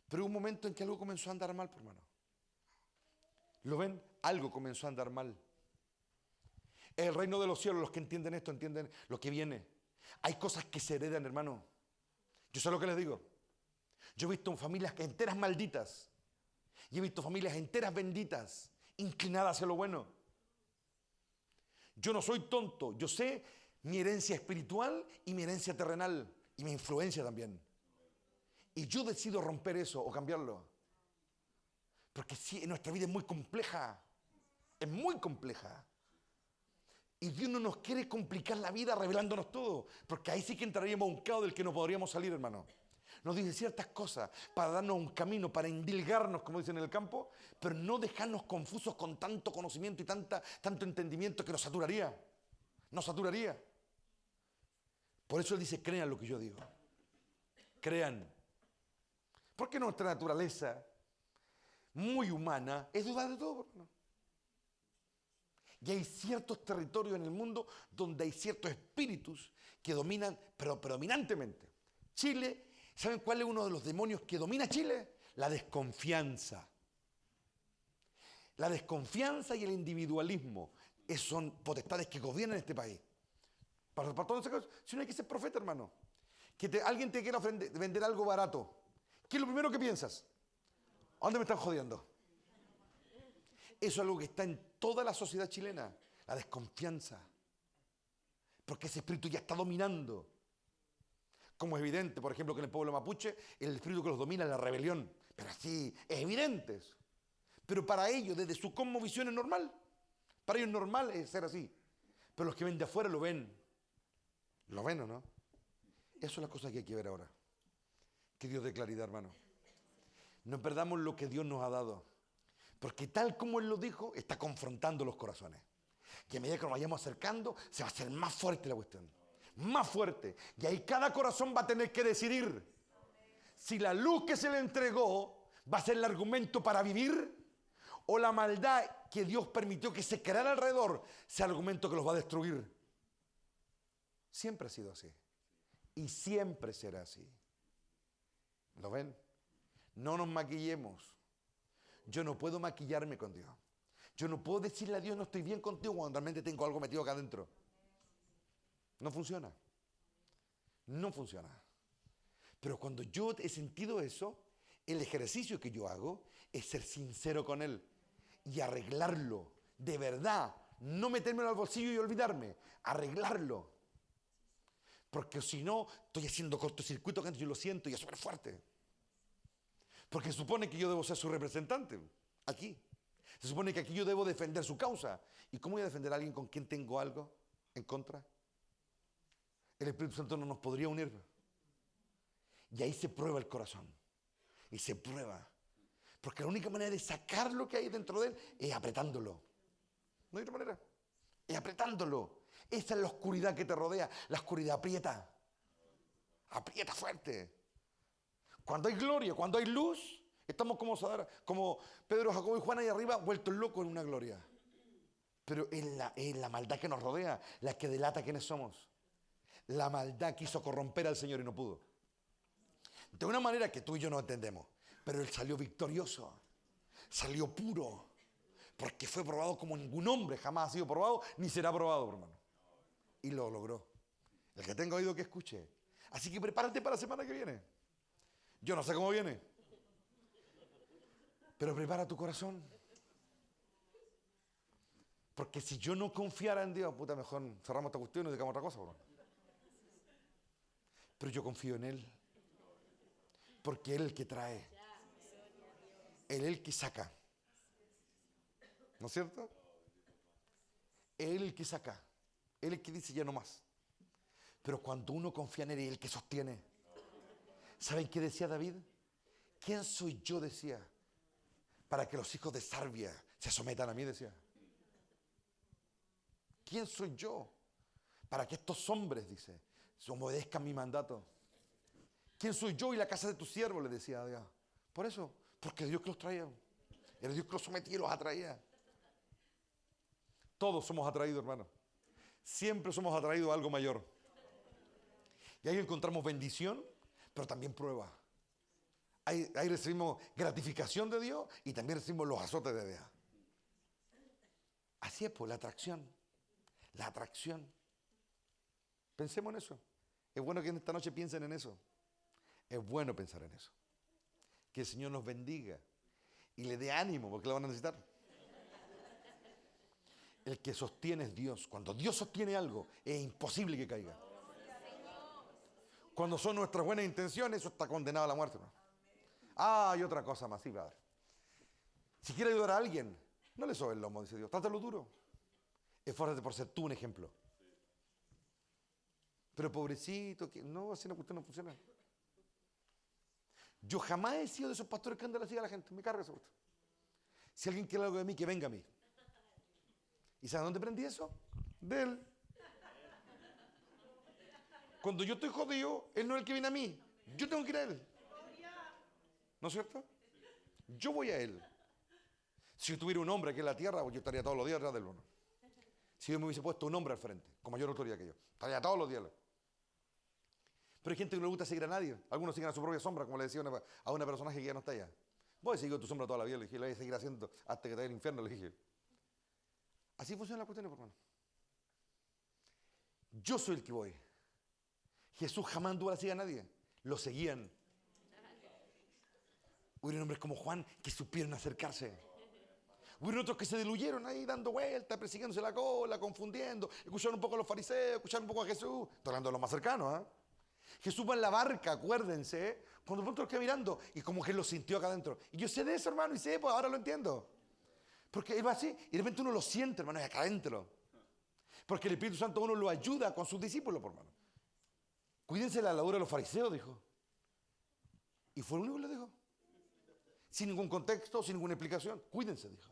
Pero hubo un momento en que algo comenzó a andar mal, hermano. ¿Lo ven? Algo comenzó a andar mal. El reino de los cielos, los que entienden esto, entienden lo que viene. Hay cosas que se heredan, hermano. Yo sé lo que les digo. Yo he visto familias enteras malditas. Y he visto familias enteras benditas, inclinadas hacia lo bueno. Yo no soy tonto. Yo sé mi herencia espiritual y mi herencia terrenal. Y mi influencia también. Y yo decido romper eso o cambiarlo. Porque sí, nuestra vida es muy compleja. Es muy compleja. Y Dios no nos quiere complicar la vida revelándonos todo. Porque ahí sí que entraríamos a un caos del que no podríamos salir, hermano. Nos dice ciertas cosas para darnos un camino, para endilgarnos, como dicen en el campo, pero no dejarnos confusos con tanto conocimiento y tanto entendimiento que nos saturaría. Nos saturaría. Por eso Él dice, crean lo que yo digo. Crean. Porque nuestra naturaleza, muy humana, es dudar de todo, hermano. Y hay ciertos territorios en el mundo donde hay ciertos espíritus que dominan, pero predominantemente. Chile, ¿saben cuál es uno de los demonios que domina Chile? La desconfianza. La desconfianza y el individualismo son potestades que gobiernan este país. Para todas esas cosas, si no hay que ser profeta, hermano. Alguien te quiera vender algo barato. ¿Qué es lo primero que piensas? ¿A dónde me están jodiendo? Eso es algo que está en toda la sociedad chilena. La desconfianza. Porque ese espíritu ya está dominando. Como es evidente, por ejemplo, que en el pueblo mapuche, el espíritu que los domina es la rebelión. Pero así, es evidente eso. Pero para ellos, desde su cosmovisión es normal. Para ellos es normal ser así. Pero los que ven de afuera lo ven. ¿Lo ven o no? Eso es la cosa que hay que ver ahora. Que Dios dé claridad, hermano. No perdamos lo que Dios nos ha dado. Porque tal como Él lo dijo, está confrontando los corazones. Que a medida que nos vayamos acercando, se va a hacer más fuerte la cuestión. Más fuerte. Y ahí cada corazón va a tener que decidir si la luz que se le entregó va a ser el argumento para vivir, o la maldad que Dios permitió que se creara alrededor sea el argumento que los va a destruir. Siempre ha sido así. Y siempre será así. ¿Lo ven? No nos maquillemos. Yo no puedo maquillarme con Dios. Yo no puedo decirle a Dios no estoy bien contigo cuando realmente tengo algo metido acá adentro. No funciona. No funciona. Pero cuando yo he sentido eso, el ejercicio que yo hago es ser sincero con Él y arreglarlo. De verdad. No metérmelo al bolsillo y olvidarme. Arreglarlo. Porque si no, estoy haciendo cortocircuito que yo lo siento y es súper fuerte. Porque se supone que yo debo ser su representante, aquí. Se supone que aquí yo debo defender su causa. ¿Y cómo voy a defender a alguien con quien tengo algo en contra? El Espíritu Santo no nos podría unir. Y ahí se prueba el corazón. Y se prueba. Porque la única manera de sacar lo que hay dentro de él es apretándolo. No hay otra manera. Es apretándolo. Esa es la oscuridad que te rodea. La oscuridad aprieta. Aprieta fuerte. Cuando hay gloria, cuando hay luz, estamos como Pedro, Jacobo y Juan ahí arriba, vueltos locos en una gloria. Pero es la maldad que nos rodea, la que delata quiénes somos. La maldad quiso corromper al Señor y no pudo. De una manera que tú y yo no entendemos. Pero Él salió victorioso. Salió puro. Porque fue probado como ningún hombre jamás ha sido probado, ni será probado, hermano. Y lo logró. El que tenga oído que escuche. Así que prepárate para la semana que viene. Yo no sé cómo viene. Pero prepara tu corazón. Porque si yo no confiara en Dios, puta, mejor cerramos esta cuestión y digamos otra cosa, bro. Pero yo confío en Él. Porque Él es el que trae. Él es el que saca. ¿No es cierto? Él es el que saca. Él es el que dice ya no más. Pero cuando uno confía en Él, Él es el que sostiene. ¿Saben qué decía David? ¿Quién soy yo, decía, para que los hijos de Sarbia se sometan a mí, decía? ¿Quién soy yo para que estos hombres, dice, se obedezcan mi mandato? ¿Quién soy yo y la casa de tu siervo?, le decía a Dios. Por eso, porque Dios que los traía. Era Dios que los sometía y los atraía. Todos somos atraídos, hermano. Siempre somos atraídos a algo mayor. Y ahí encontramos bendición, pero también prueba. Ahí recibimos gratificación de Dios y también recibimos los azotes de Dios. Así es, pues, la atracción. La atracción. Pensemos en eso. Es bueno que en esta noche piensen en eso. Es bueno pensar en eso. Que el Señor nos bendiga y le dé ánimo, porque lo van a necesitar. El que sostiene es Dios. Cuando Dios sostiene algo, es imposible que caiga. Cuando son nuestras buenas intenciones, eso está condenado a la muerte, ¿no? Ah, y otra cosa más, sí, padre. Si quieres ayudar a alguien, no le sobes el lomo, dice Dios. Trátalo duro. Esfuérzate por ser tú un ejemplo. Pero pobrecito, que no, así una cuestión no funciona. Yo jamás he sido de esos pastores que andan así a la gente. Me carga esa cuestión. Si alguien quiere algo de mí, que venga a mí. ¿Y sabe dónde aprendí eso? De él. Cuando yo estoy jodido, él no es el que viene a mí. Yo tengo que ir a él. ¿No es cierto? Yo voy a él. Si yo tuviera un hombre aquí en la tierra, yo estaría todos los días atrás del uno. Si yo me hubiese puesto un hombre al frente, con mayor autoridad que yo, estaría todos los días. Pero hay gente que no le gusta seguir a nadie. Algunos siguen a su propia sombra, como le decía a una personaje que ya no está allá. Voy a seguir con tu sombra toda la vida, le dije, lo voy a seguir haciendo hasta que te vaya al infierno, le dije. Así funciona la cuestión, hermano. Yo soy el que voy. Jesús jamás anduvo a la silla a nadie. Lo seguían. Hubieron hombres como Juan que supieron acercarse. Hubieron otros que se diluyeron ahí dando vueltas, persiguiéndose la cola, confundiendo. Escucharon un poco a los fariseos, escucharon un poco a Jesús. Estoy hablando de los más cercanos, ¿eh? Jesús va en la barca, acuérdense, cuando de pronto lo queda mirando y como que lo sintió acá adentro. Y yo sé de eso, hermano, y sé, pues ahora lo entiendo. Porque él va así y de repente uno lo siente, hermano, y acá adentro. Porque el Espíritu Santo a uno lo ayuda con sus discípulos, por hermano. Cuídense la lavadura de los fariseos, dijo. Y fue el único que lo dijo. Sin ningún contexto, sin ninguna explicación. Cuídense, dijo.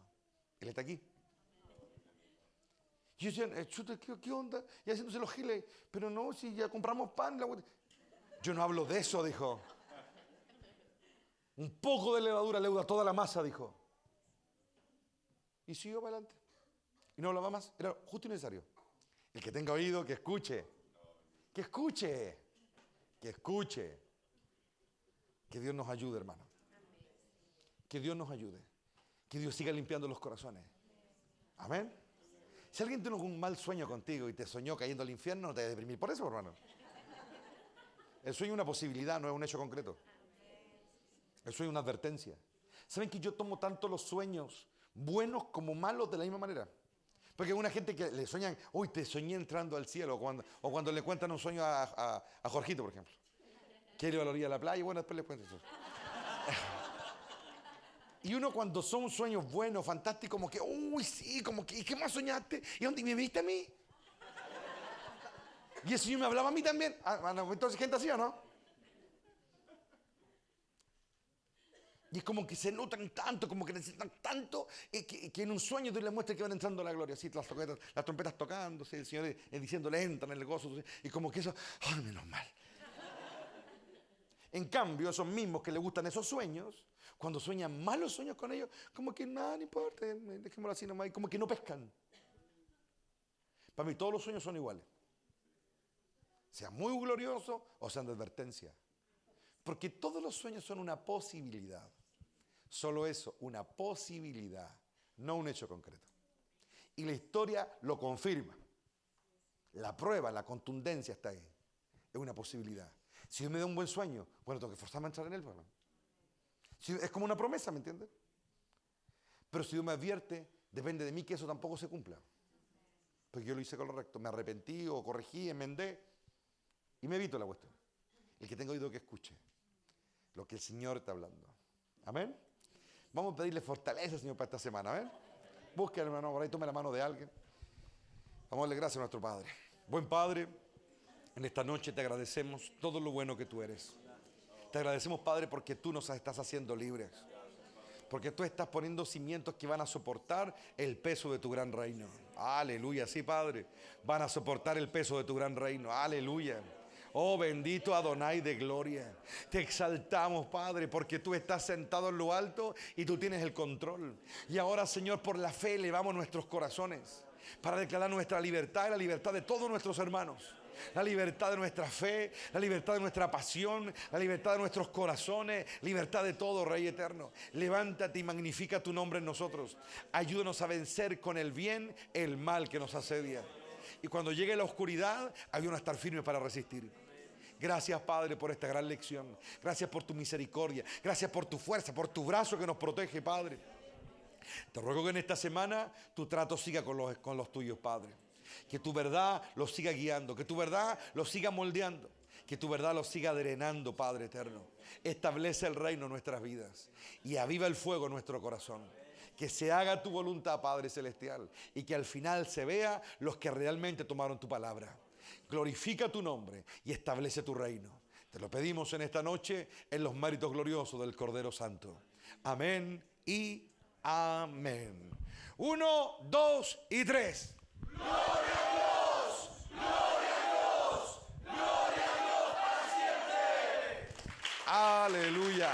Él está aquí. Y yo decía, chuta, ¿qué onda? Y haciéndose los giles. Pero no, si ya compramos pan. Yo no hablo de eso, dijo. Un poco de levadura leuda toda la masa, dijo. Y siguió para adelante. Y no hablaba más. Era justo y necesario. El que tenga oído, que escuche. Que escuche. Que escuche. Que Dios nos ayude, hermano. Que Dios nos ayude. Que Dios siga limpiando los corazones. Amén. Si alguien tiene un mal sueño contigo y te soñó cayendo al infierno, no te debes deprimir por eso, hermano. El sueño es una posibilidad, no es un hecho concreto. El sueño es una advertencia. ¿Saben que yo tomo tanto los sueños buenos como malos de la misma manera? Porque hay una gente que le sueñan, uy, te soñé entrando al cielo, o cuando le cuentan un sueño a Jorgito, por ejemplo. Quiere ir a la orilla de la playa, y bueno, después le cuento eso. Y uno cuando son sueños buenos, fantásticos, como que, uy, sí, como que, ¿y qué más soñaste? ¿Y dónde me viste a mí? Y el Señor me hablaba a mí también. Entonces, gente así, ¿o no? Y es como que se notan tanto, como que necesitan tanto, que en un sueño Dios les muestra que van entrando a la gloria. Así, las trompetas tocándose, el Señor diciéndole, entran en el gozo. Y como que eso, ¡ay, menos mal! En cambio, esos mismos que les gustan esos sueños, cuando sueñan malos sueños con ellos, como que nada, no importa, dejémoslo así nomás, y como que no pescan. Para mí todos los sueños son iguales. Sean muy gloriosos o sean de advertencia. Porque todos los sueños son una posibilidad. Solo eso, una posibilidad, no un hecho concreto. Y la historia lo confirma. La prueba, la contundencia está ahí. Es una posibilidad. Si Dios me da un buen sueño, bueno, tengo que forzarme a entrar en él, ¿no? Es como una promesa, ¿me entiendes? Pero si Dios me advierte, depende de mí que eso tampoco se cumpla. Porque yo lo hice correcto, me arrepentí o corregí, enmendé y me evito la cuestión. El que tenga oído que escuche lo que el Señor está hablando. Amén. Vamos a pedirle fortaleza, Señor, para esta semana. Amén. Busque, hermano, por ahí tome la mano de alguien. Vamos a darle gracias a nuestro Padre. Buen Padre, en esta noche te agradecemos todo lo bueno que tú eres. Te agradecemos, Padre, porque tú nos estás haciendo libres. Porque tú estás poniendo cimientos que van a soportar el peso de tu gran reino. Aleluya, sí, Padre. Van a soportar el peso de tu gran reino. Aleluya. Oh, bendito Adonai de gloria. Te exaltamos, Padre, porque tú estás sentado en lo alto y tú tienes el control. Y ahora, Señor, por la fe elevamos nuestros corazones para declarar nuestra libertad y la libertad de todos nuestros hermanos. La libertad de nuestra fe, la libertad de nuestra pasión, la libertad de nuestros corazones, libertad de todo, Rey eterno. Levántate y magnifica tu nombre en nosotros. Ayúdanos a vencer con el bien el mal que nos asedia. Y cuando llegue la oscuridad, ayúdanos a estar firmes para resistir. Gracias, Padre, por esta gran lección. Gracias por tu misericordia. Gracias por tu fuerza, por tu brazo que nos protege, Padre. Te ruego que en esta semana tu trato siga con los tuyos, Padre. Que tu verdad los siga guiando, que tu verdad los siga moldeando, que tu verdad los siga drenando, Padre eterno. Establece el reino en nuestras vidas y aviva el fuego en nuestro corazón. Que se haga tu voluntad, Padre celestial, y que al final se vea los que realmente tomaron tu palabra. Glorifica tu nombre y establece tu reino. Te lo pedimos en esta noche en los méritos gloriosos del Cordero Santo. Amén y amén. 1, 2 y 3. ¡Gloria a Dios! ¡Gloria a Dios! ¡Gloria a Dios para siempre! ¡Aleluya!